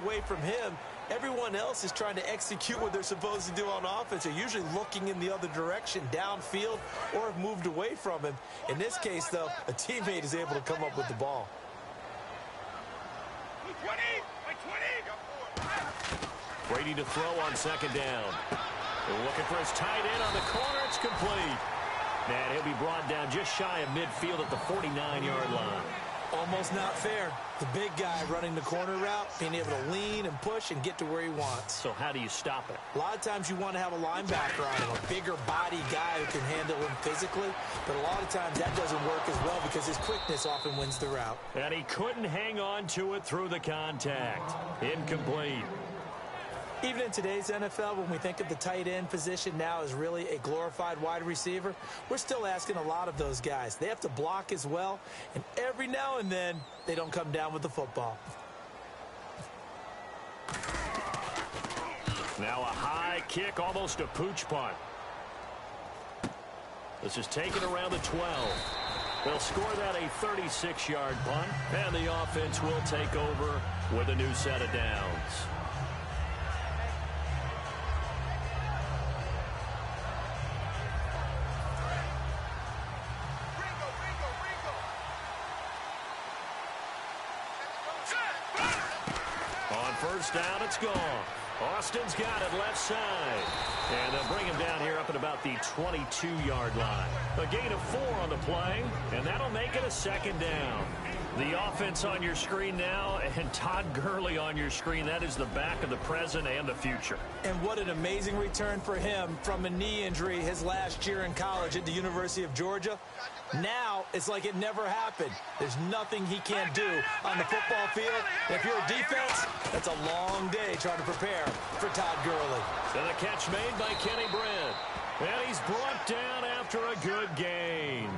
Away from him, everyone else is trying to execute what they're supposed to do on offense. They're usually looking in the other direction, downfield, or have moved away from him. In this case, though, a teammate is able to come up with the ball. 20! 20! Brady to throw on second down. They're looking for his tight end on the corner. It's complete. And he'll be brought down just shy of midfield at the 49-yard line. Almost not fair. The big guy running the corner route, being able to lean and push and get to where he wants. So how do you stop it? A lot of times you want to have a linebacker on him, a bigger body guy who can handle him physically. But a lot of times that doesn't work as well because his quickness often wins the route. And he couldn't hang on to it through the contact. Incomplete. Even in today's NFL, when we think of the tight end position now as really a glorified wide receiver, we're still asking a lot of those guys. They have to block as well, and every now and then, they don't come down with the football. Now a high kick, almost a pooch punt. This is taken around the 12. They'll score that a 36-yard punt, and the offense will take over with a new set of downs. first down, it's gone. Austin's got it left side. And they'll bring him down here up at about the 22-yard line. A gain of 4 on the play, and that'll make it a second down. The offense on your screen now, and Todd Gurley on your screen. That is the back of the present and the future. And what an amazing return for him from a knee injury his last year in college at the University of Georgia. Now it's like it never happened. There's nothing he can't do on the football field. If you're a defense, that's a long day trying to prepare for Todd Gurley. And a catch made by Kenny Britt. And he's brought down after a good gain.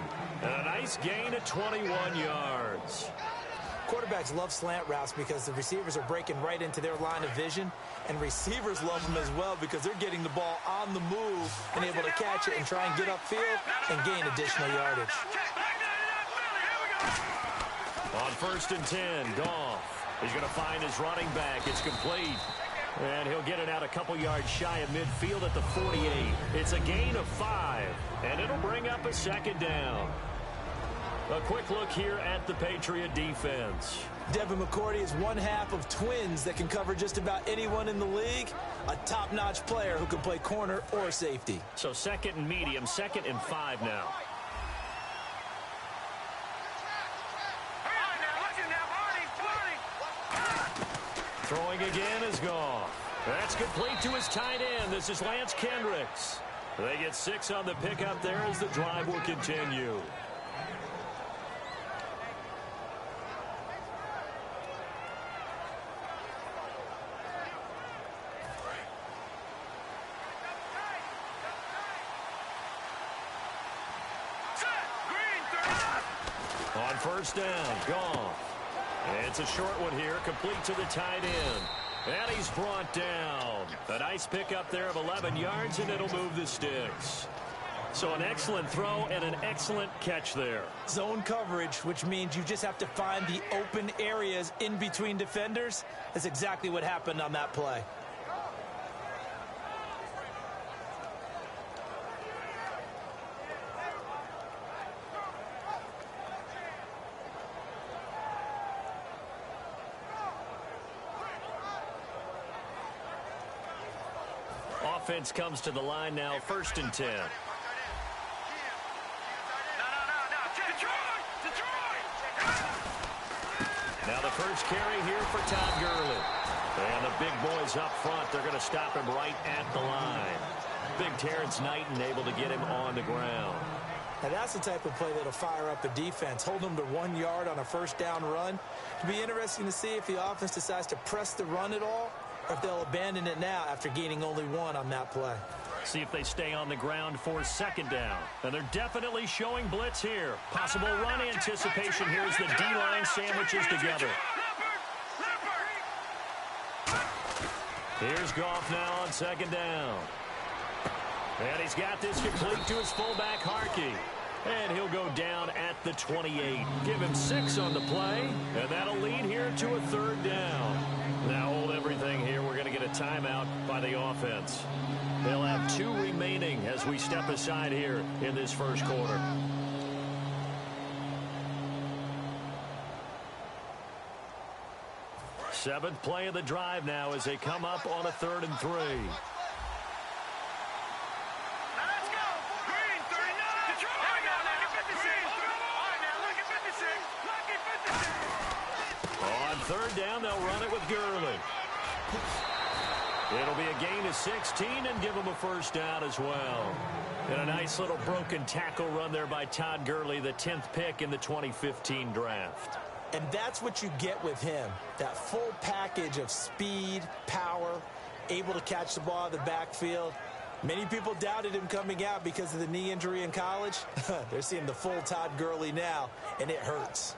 And a nice gain at 21 yards. Quarterbacks love slant routes because the receivers are breaking right into their line of vision. And receivers love them as well because they're getting the ball on the move and able to catch it and try and get upfield and gain additional yardage. On 1st and 10, Goff. He's going to find his running back. It's complete. And he'll get it out a couple yards shy of midfield at the 48. It's a gain of 5, and it'll bring up a second down. A quick look here at the Patriot defense. Devin McCourty is one half of twins that can cover just about anyone in the league. A top-notch player who can play corner or safety. So 2nd and medium, 2nd and 5 now. Throwing again is gone. That's complete to his tight end. This is Lance Kendricks. They get 6 on the pickup there as the drive will continue. On 1st down, Goff. It's a short one here, complete to the tight end. And he's brought down. A nice pickup there of 11 yards, and it'll move the sticks. So an excellent throw and an excellent catch there. Zone coverage, which means you just have to find the open areas in between defenders. That's exactly what happened on that play. Offense comes to the line now, 1st and 10. Now the first carry here for Todd Gurley. And the big boys up front, they're going to stop him right at the line. Big Terrence Knighton able to get him on the ground. Now that's the type of play that'll fire up a defense. Hold them to 1 yard on a 1st down run. It'll be interesting to see if the offense decides to press the run at all, or if they'll abandon it now after gaining only 1 on that play. See if they stay on the ground for 2nd down. And they're definitely showing blitz here. Possible run anticipation here as the D-line sandwiches together. Here's Goff now on 2nd down. And he's got this complete to his fullback, Harkey. And he'll go down at the 28. Give him 6 on the play, and that'll lead here to a 3rd down. Now hold everything here. We're going to get a timeout by the offense. They'll have 2 remaining as we step aside here in this first quarter. Seventh play of the drive now as they come up on a 3rd and 3. On 3rd down, they'll run it with Gurley. It'll be a gain of 16 and give them a 1st down as well. And a nice little broken tackle run there by Todd Gurley, the 10th pick in the 2015 draft. And that's what you get with him, that full package of speed, power, able to catch the ball in the backfield. Many people doubted him coming out because of the knee injury in college. They're seeing the full Todd Gurley now, and it hurts.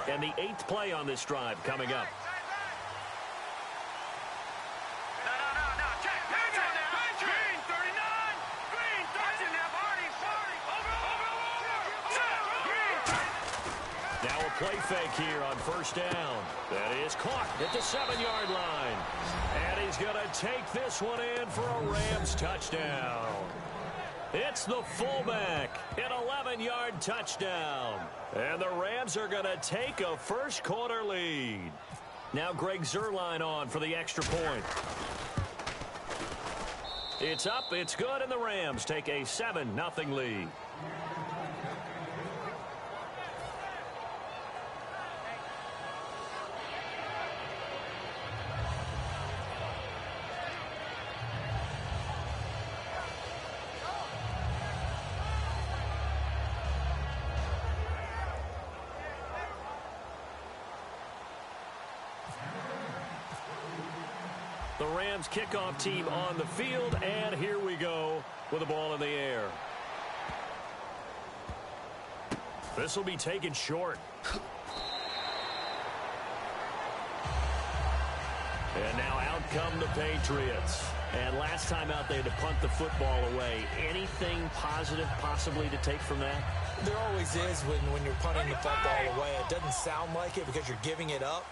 And the 8th play on this drive coming up. Now a play fake here on 1st down. That is caught at the 7-yard line. And he's going to take this one in for a Rams touchdown. It's the fullback, an 11-yard touchdown. And the Rams are going to take a first quarter lead. Now Greg Zuerlein on for the extra point. It's up, it's good, and the Rams take a 7-0 lead. The Rams kickoff team on the field, and here we go with the ball in the air. This will be taken short. And now out come the Patriots. And last time out, they had to punt the football away. Anything positive possibly to take from that? There always is when you're punting the football away. It doesn't sound like it because you're giving it up,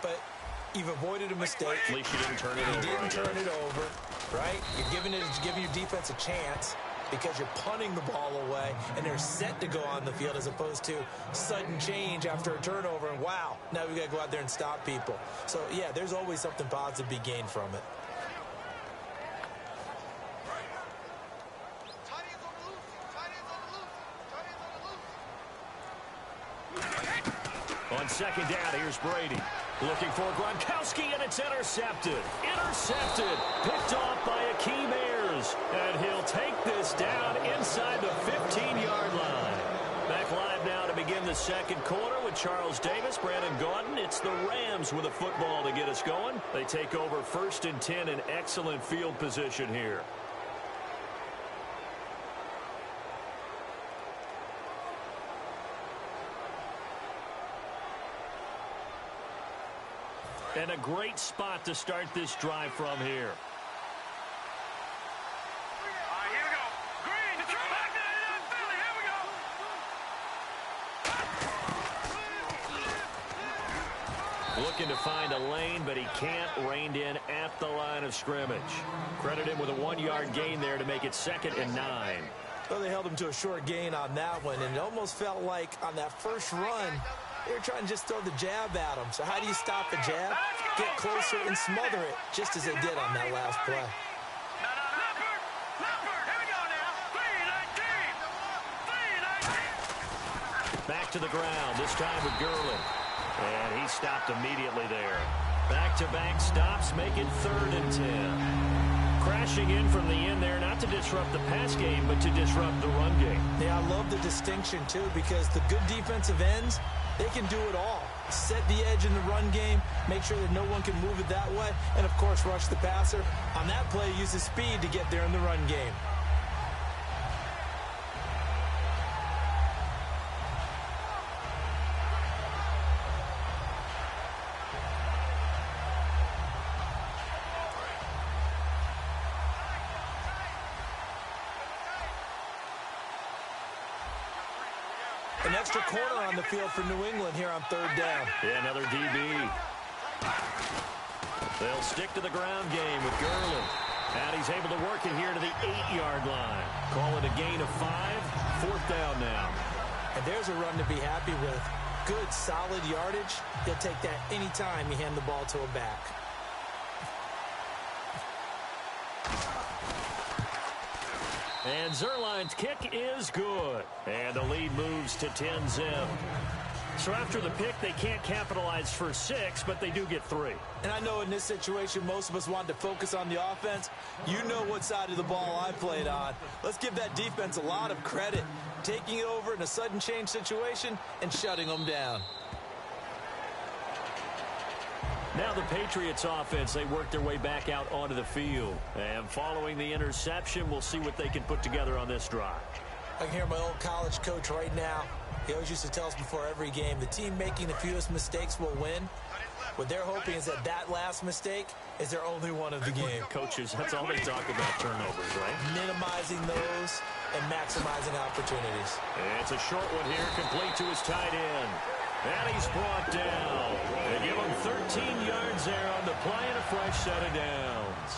but you've avoided a mistake. At least you didn't turn it over. You didn't turn it over, right? You're giving your defense a chance because you're punting the ball away, and they're set to go on the field as opposed to sudden change after a turnover, and wow, now we got to go out there and stop people. So, yeah, there's always something positive to be gained from it. On second down, here's Brady. Looking for Gronkowski, and it's intercepted. Intercepted. Picked off by Akeem Ayers. And he'll take this down inside the 15-yard line. Back live now to begin the second quarter with Charles Davis, Brandon Gaudin. It's the Rams with a football to get us going. They take over 1st and 10 in excellent field position here. And a great spot to start this drive from here. Here we go. Green, it's back to Philly. Here we go. Looking to find a lane, but he can't. Reined in at the line of scrimmage. Credit him with a 1-yard gain there to make it 2nd and 9. Well, they held him to a short gain on that one, and it almost felt like on that first run, they were trying to just throw the jab at him. So how do you stop the jab? Get closer and smother it, just as they did on that last play. Back to the ground, this time with Gurley. And he stopped immediately there. Back-to-back stops make it 3rd and 10. Crashing in from the end there, not to disrupt the pass game, but to disrupt the run game. Yeah, I love the distinction, too, because the good defensive ends, they can do it all. Set the edge in the run game, make sure that no one can move it that way, and, of course, rush the passer. On that play, use his speed to get there in the run game. An extra corner on the field for New England here on 3rd down. Yeah, another DB. They'll stick to the ground game with Gurley. And he's able to work it here to the 8-yard line. Call it a gain of 5. 4th down now. And there's a run to be happy with. Good, solid yardage. He'll take that anytime you hand the ball to a back. And Zuerlein's kick is good. And the lead moves to 10-zip. So after the pick, they can't capitalize for 6, but they do get 3. And I know in this situation, most of us want to focus on the offense. You know what side of the ball I played on. Let's give that defense a lot of credit. Taking it over in a sudden change situation and shutting them down. Now the Patriots offense, they work their way back out onto the field. And following the interception, we'll see what they can put together on this drive. I can hear my old college coach right now. He always used to tell us before every game, the team making the fewest mistakes will win. What they're hoping is that that last mistake is their only one of the game. Coaches, that's all they talk about, turnovers, right? Minimizing those and maximizing opportunities. It's a short one here, complete to his tight end. And he's brought down. They give him 13 yards there on the play and a fresh set of downs.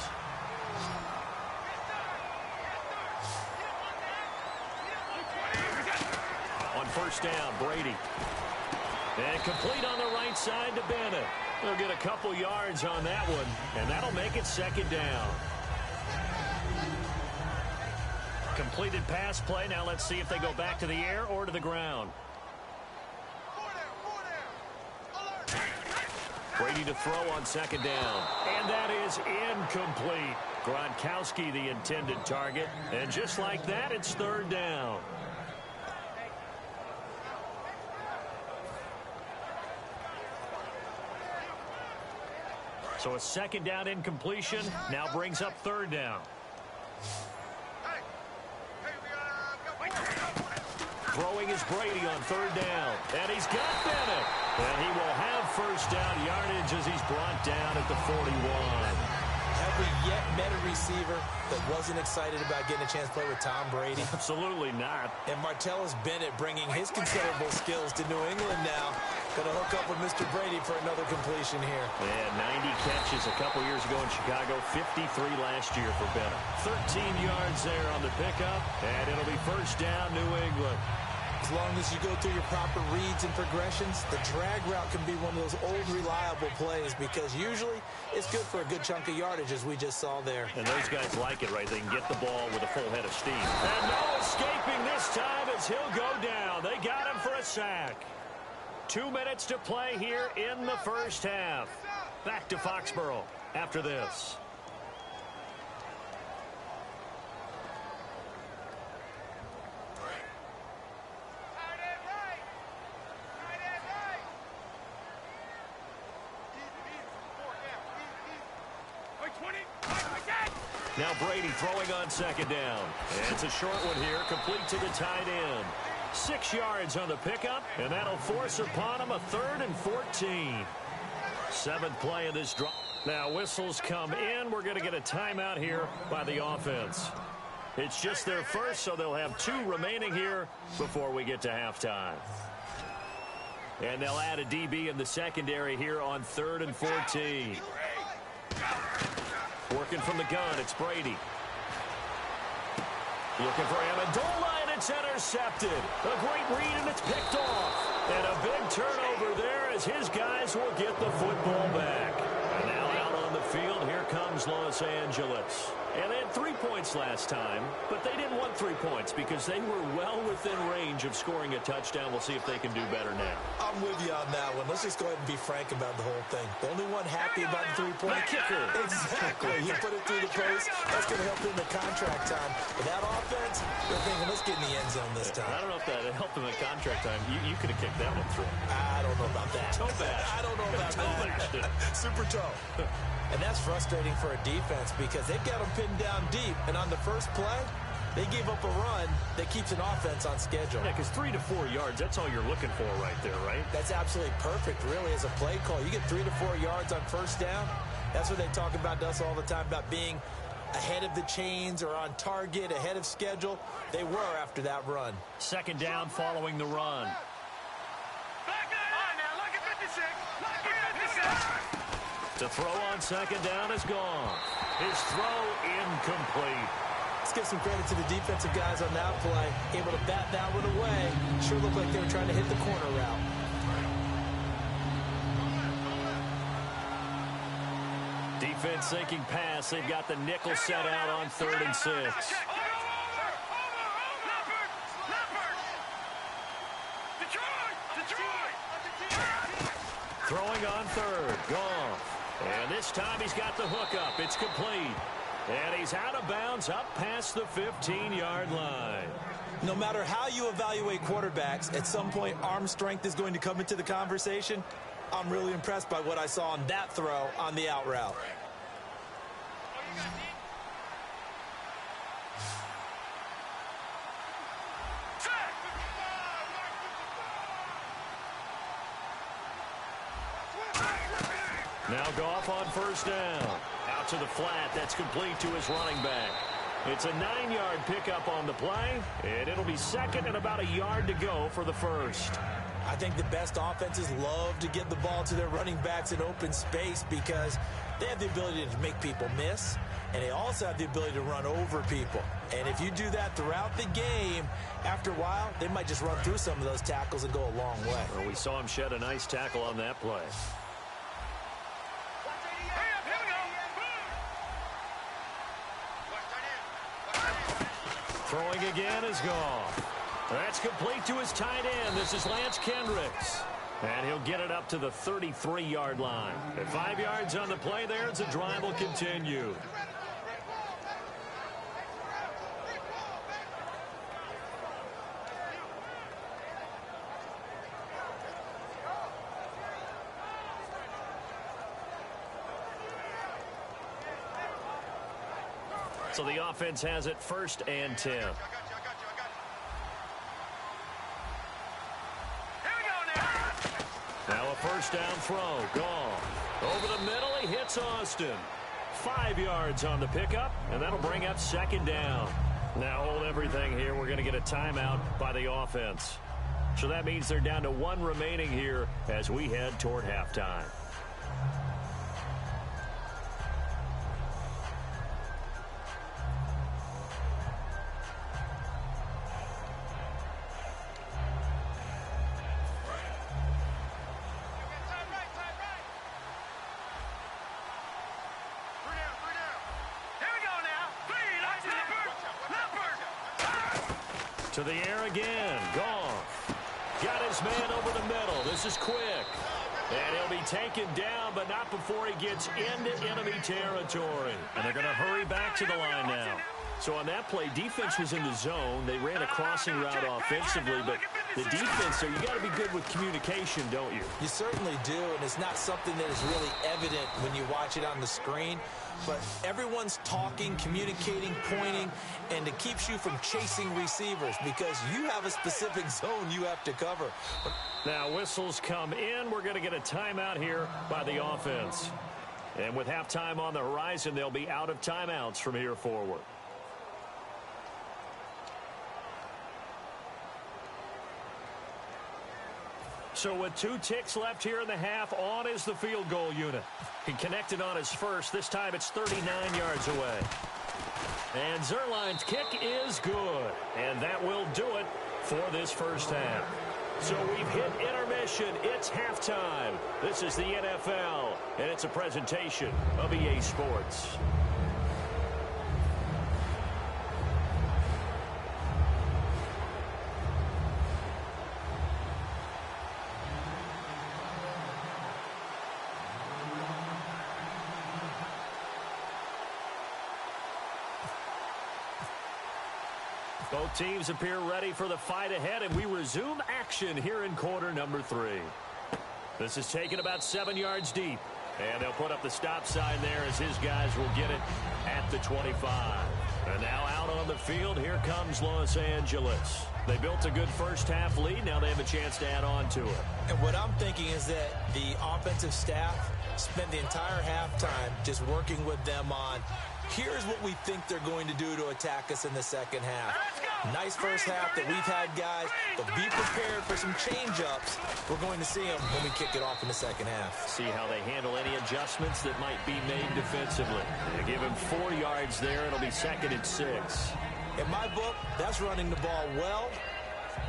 On 1st down, Brady. And complete on the right side to Bennett. They'll get a couple yards on that one, and that'll make it second down. Completed pass play. Now let's see if they go back to the air or to the ground. Brady to throw on second down. And that is incomplete. Gronkowski the intended target. And just like that, it's third down. So a second down incompletion now brings up third down. Throwing is Brady on third down. And he's got Bennett. And he will have first down yardage as he's brought down at the 41. Have we yet met a receiver that wasn't excited about getting a chance to play with Tom Brady? Absolutely not. And Martellus Bennett bringing his considerable skills to New England now. Going to hook up with Mr. Brady for another completion here. Yeah, 90 catches a couple years ago in Chicago, 53 last year for Bennett. 13 yards there on the pickup, and it'll be first down, New England. As long as you go through your proper reads and progressions, the drag route can be one of those old reliable plays because usually it's good for a good chunk of yardage as we just saw there. And those guys like it, right? They can get the ball with a full head of steam. And no escaping this time as he'll go down. They got him for a sack. 2 minutes to play here in the first half. Back to Foxborough after this. Now Brady throwing on second down. And it's a short one here, complete to the tight end. 6 yards on the pickup, and that'll force upon him a 3rd and 14. 7th play of this drive. Now whistles come in. We're going to get a timeout here by the offense. It's just their first, so they'll have 2 remaining here before we get to halftime. And they'll add a DB in the secondary here on 3rd and 14. Working from the gun, it's Brady. Looking for Amendola, and it's intercepted. A great read, and it's picked off. And a big turnover there as his guys will get the football back. And now out on the field, here comes Los Angeles. And they had 3 points last time, but they didn't want 3 points because they were well within range of scoring a touchdown. We'll see if they can do better now. I'm with you on that one. Let's just go ahead and be frank about the whole thing. The only one happy about the 3-point kicker. Exactly. You put it through the post. That's going to help him in contract time. But that offense, they're thinking, let's get in the end zone this time. I don't know if that helped him in contract time. You could have kicked that one through. I don't know about that. Toe bash. I don't know about that. Super toe. And that's frustrating for a defense because they've got them pinned down deep. And on the first play, they gave up a run that keeps an offense on schedule. Yeah, because 3 to 4 yards, that's all you're looking for right there, right? That's absolutely perfect, really, as a play call. You get 3 to 4 yards on first down. That's what they talk about to us all the time, about being ahead of the chains or on target, ahead of schedule. They were after that run. Second down following the run. To throw on second down is gone. His throw incomplete. Let's give some credit to the defensive guys on that play. Able to bat that one away. Sure looked like they were trying to hit the corner route. Defense sinking pass. They've got the nickel set out on 3rd and 6. Throwing on 3rd. Gone. And this time he's got the hook up. It's complete. And he's out of bounds up past the 15-yard line. No matter how you evaluate quarterbacks, at some point arm strength is going to come into the conversation. I'm really impressed by what I saw on that throw on the out route. Now Goff on first down. Out to the flat. That's complete to his running back. It's a 9-yard pickup on the play, and it'll be second and about a yard to go for the first. I think the best offenses love to get the ball to their running backs in open space because they have the ability to make people miss. and they also have the ability to run over people. And if you do that throughout the game, after a while, they might just run through some of those tackles and go a long way. Well, we saw him shed a nice tackle on that play. Throwing again is gone. That's complete to his tight end. This is Lance Kendricks. And he'll get it up to the 33-yard line. At 5 yards on the play there, the drive will continue. So the offense has it 1st and 10. Now a first down throw. Gone. Over the middle, he hits Austin. 5 yards on the pickup, and that'll bring up 2nd down. Now hold everything here. We're going to get a timeout by the offense. So that means they're down to 1 remaining here as we head toward halftime. To the air again. Gone. Got his man over the middle. This is quick. And he'll be taken down, but not before he gets into enemy territory. And they're going to hurry back to the line now. So on that play, defense was in the zone. They ran a crossing route offensively, but the defense there, you got to be good with communication, don't you? You certainly do, and it's not something that is really evident when you watch it on the screen. But everyone's talking, communicating, pointing, and it keeps you from chasing receivers because you have a specific zone you have to cover. Now whistles come in. We're going to get a timeout here by the offense. And with halftime on the horizon, they'll be out of timeouts from here forward. So with 2 ticks left here in the half, on is the field goal unit. He connected on his first. This time it's 39 yards away. And Zerline's kick is good. And that will do it for this first half. So we've hit intermission. It's halftime. This is the NFL, and it's a presentation of EA Sports. Both teams appear ready for the fight ahead, and we resume action here in quarter number 3. This is taken about 7 yards deep, and they'll put up the stop sign there as his guys will get it at the 25. And now out on the field, here comes Los Angeles. They built a good first half lead. Now they have a chance to add on to it. And what I'm thinking is that the offensive staff spent the entire halftime just working with them on, here's what we think they're going to do to attack us in the second half. Nice first half that we've had, guys, but be prepared for some change-ups. We're going to see them when we kick it off in the second half. See how they handle any adjustments that might be made defensively. They give him 4 yards there. It'll be 2nd and 6. In my book, that's running the ball well,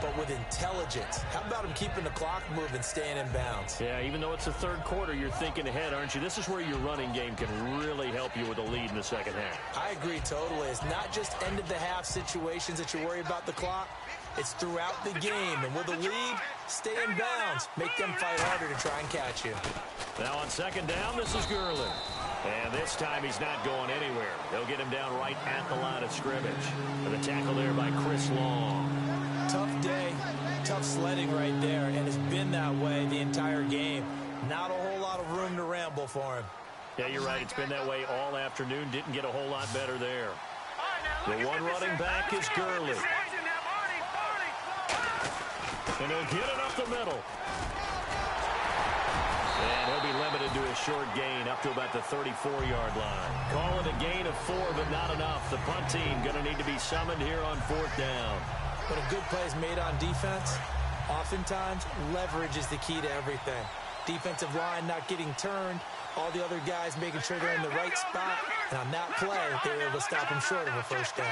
but with intelligence. How about him keeping the clock moving, staying in bounds? Yeah, even though it's the third quarter, you're thinking ahead, aren't you? This is where your running game can really help you with a lead in the second half. I agree totally. It's not just end-of-the-half situations that you worry about the clock. It's throughout the game. And with a lead, stay in bounds. Make them fight harder to try and catch you. Now on 2nd down, this is Gurley. And this time he's not going anywhere. They'll get him down right at the line of scrimmage. And the tackle there by Chris Long. Tough day, tough sledding right there, and it's been that way the entire game. Not a whole lot of room to ramble for him. Yeah, you're right. It's been that way all afternoon. Didn't get a whole lot better there. The one running back is Gurley. And he'll get it up the middle. And he'll be limited to a short gain up to about the 34-yard line. Call it a gain of 4, but not enough. The punt team going to need to be summoned here on 4th down. When a good play is made on defense, oftentimes leverage is the key to everything. Defensive line not getting turned, all the other guys making sure they're in the right spot, And on that play, they were able to stop him short of a first down.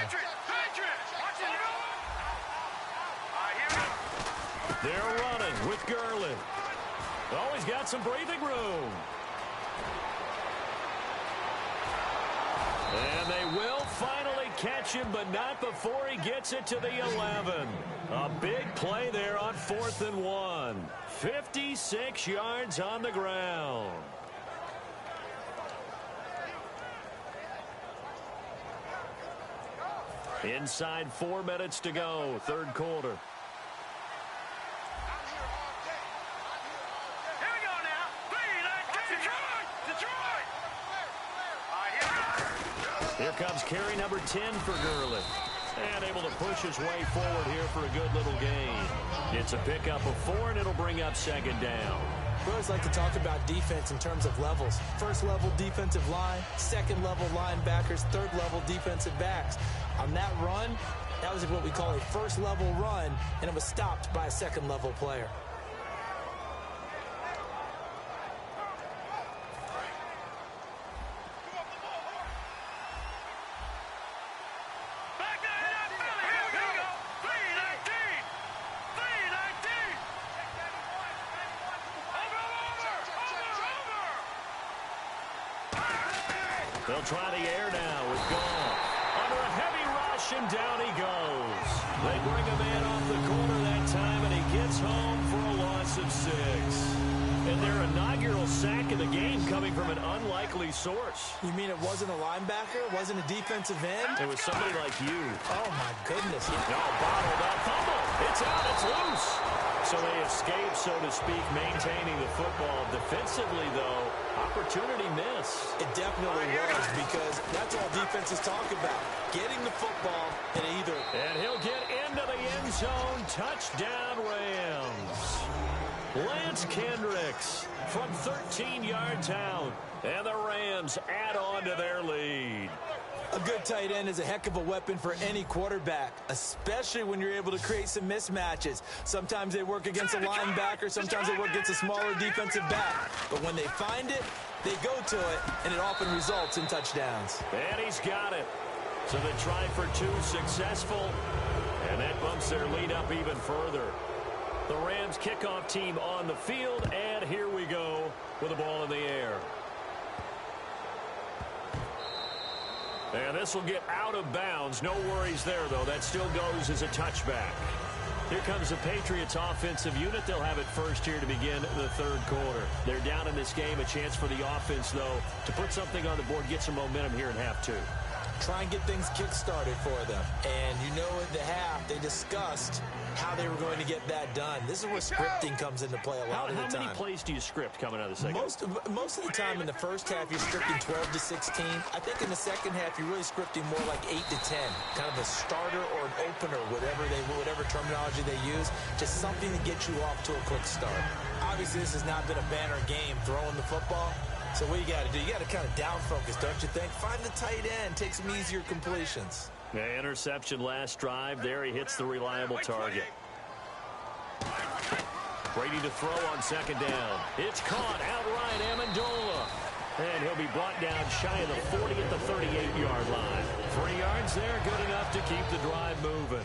They're running with Gurley. Oh, he's got some breathing room. And they will finally catch him, but not before he gets it to the 11. A big play there on 4th and 1. 56 yards on the ground. Inside 4 minutes to go, third quarter. Here comes carry number 10 for Gurley. And able to push his way forward here for a good little gain. It's a pickup of 4, and it'll bring up second down. We always like to talk about defense in terms of levels. First level defensive line, second level linebackers, third level defensive backs. On that run, that was what we call a first level run, and it was stopped by a second level player. They'll try the air now with Goff. Under a heavy rush, and down he goes. They bring him in off the corner that time, and he gets home for a loss of 6. And their inaugural sack of the game coming from an unlikely source. You mean it wasn't a linebacker? It wasn't a defensive end? It was somebody like you. Oh, my goodness. No, bottled up. Fumble. It's out. It's loose. So they escape, so to speak, maintaining the football. Defensively, though, opportunity miss. It definitely was, because that's all defenses talk about. Getting the football and either. And he'll get into the end zone. Touchdown, Rams. Lance Kendricks from 13 yards out. And the Rams add on to their lead. A good tight end is a heck of a weapon for any quarterback, especially when you're able to create some mismatches. Sometimes they work against a linebacker, sometimes they work against a smaller defensive back. But when they find it, they go to it, and it often results in touchdowns. And he's got it. So they try for 2, successful, and that bumps their lead up even further. The Rams kickoff team on the field, and here we go with the ball in the air. And this will get out of bounds. No worries there, though. That still goes as a touchback. Here comes the Patriots offensive unit. They'll have it first here to begin the third quarter. They're down in this game. A chance for the offense, though, to put something on the board, get some momentum here in half 2. Try and get things kick-started for them. And you know at the half, they discussed how they were going to get that done. This is where scripting comes into play a lot of the time. How many plays do you script coming out of the second? Most of the time in the first half, you're scripting 12 to 16. I think in the second half, you're really scripting more like 8 to 10. Kind of a starter or an opener, whatever terminology they use. Just something to get you off to a quick start. Obviously, this has not been a banner game throwing the football. So what you got to do, you got to kind of down focus, don't you think? Find the tight end, take some easier completions. Yeah, interception last drive. There he hits the reliable target. Brady to throw on second down. It's caught outright, Amendola. And he'll be brought down shy of the 40 at the 38-yard line. 3 yards there, good enough to keep the drive moving.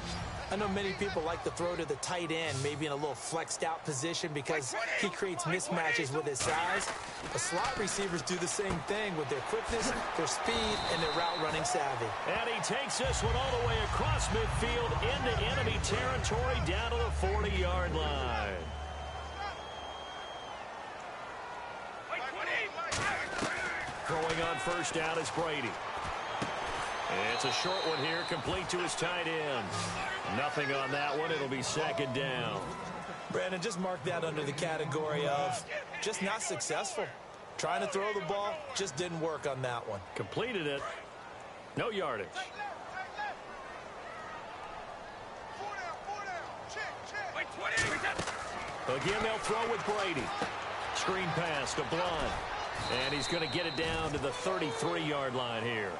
I know many people like to throw to the tight end, maybe in a little flexed out position because he creates mismatches with his size. But slot receivers do the same thing with their quickness, their speed, and their route running savvy. And he takes this one all the way across midfield into enemy territory down to the 40-yard line. Throwing on first down is Brady. And it's a short one here, complete to his tight end. Nothing on that one. It'll be second down. Brandon, just mark that under the category of just not successful. Trying to throw the ball, just didn't work on that one. Completed it. No yardage. Again, they'll throw with Brady. Screen pass to Blunt. And he's going to get it down to the 33-yard line here.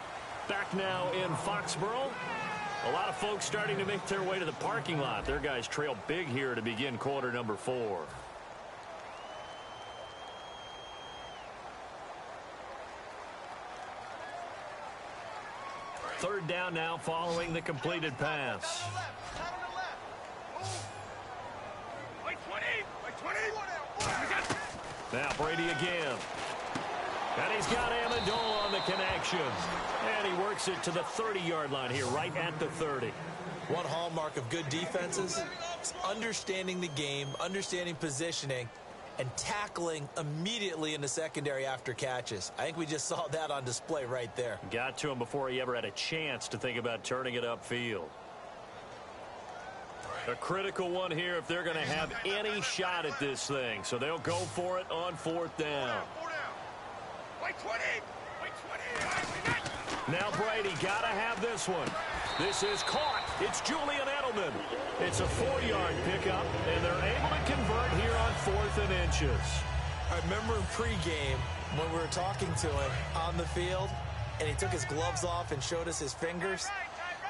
Back now in Foxborough. A lot of folks starting to make their way to the parking lot. Their guys trail big here to begin quarter number 4. Third down now following the completed pass. Now Brady again. And he's got Amendola on the connection. And he works it to the 30-yard line here, right at the 30. One hallmark of good defenses is understanding the game, understanding positioning, and tackling immediately in the secondary after catches. I think we just saw that on display right there. Got to him before he ever had a chance to think about turning it upfield. A critical one here if they're going to have any shot at this thing. So they'll go for it on fourth down. Now Brady got to have this one. This is caught. It's Julian Edelman. It's a 4-yard pickup, and they're able to convert here on 4th and inches. I remember in pregame when we were talking to him on the field, and he took his gloves off and showed us his fingers.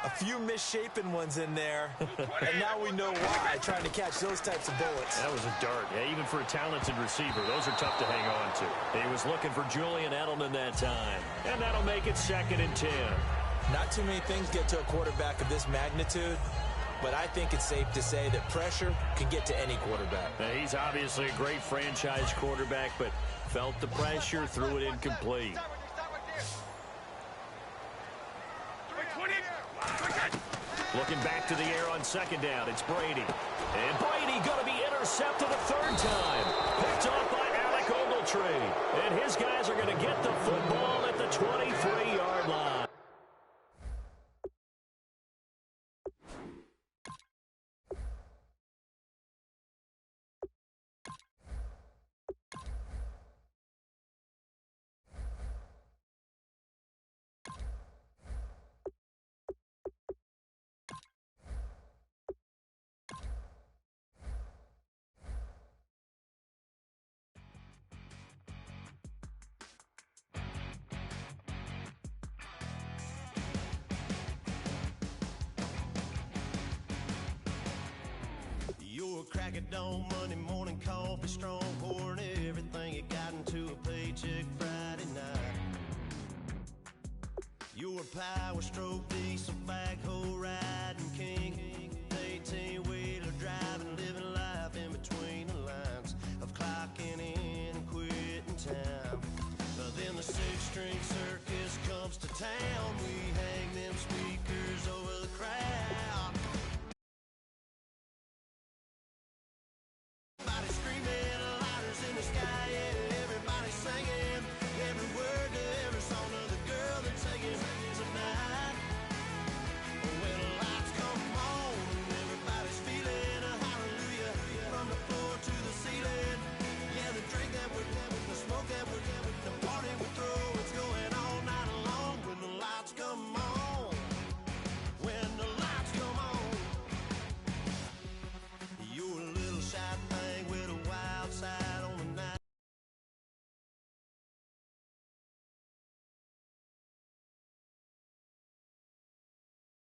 A few misshapen ones in there, and now we know why, trying to catch those types of bullets. That was a dart. Yeah, even for a talented receiver, those are tough to hang on to. He was looking for Julian Edelman that time, and that'll make it 2nd and 10. Not too many things get to a quarterback of this magnitude, but I think it's safe to say that pressure can get to any quarterback. Now, he's obviously a great franchise quarterback, but felt the pressure, threw it incomplete. Looking back to the air on 2nd down, it's Brady. And Brady going to be intercepted a 3rd time. Picked off by Alec Ogletree. And his guys are going to get the football at the 23-yard line. Crack of dawn, Monday morning coffee, strong pouring everything you got into a paycheck Friday night. Your power stroke diesel backhoe ride,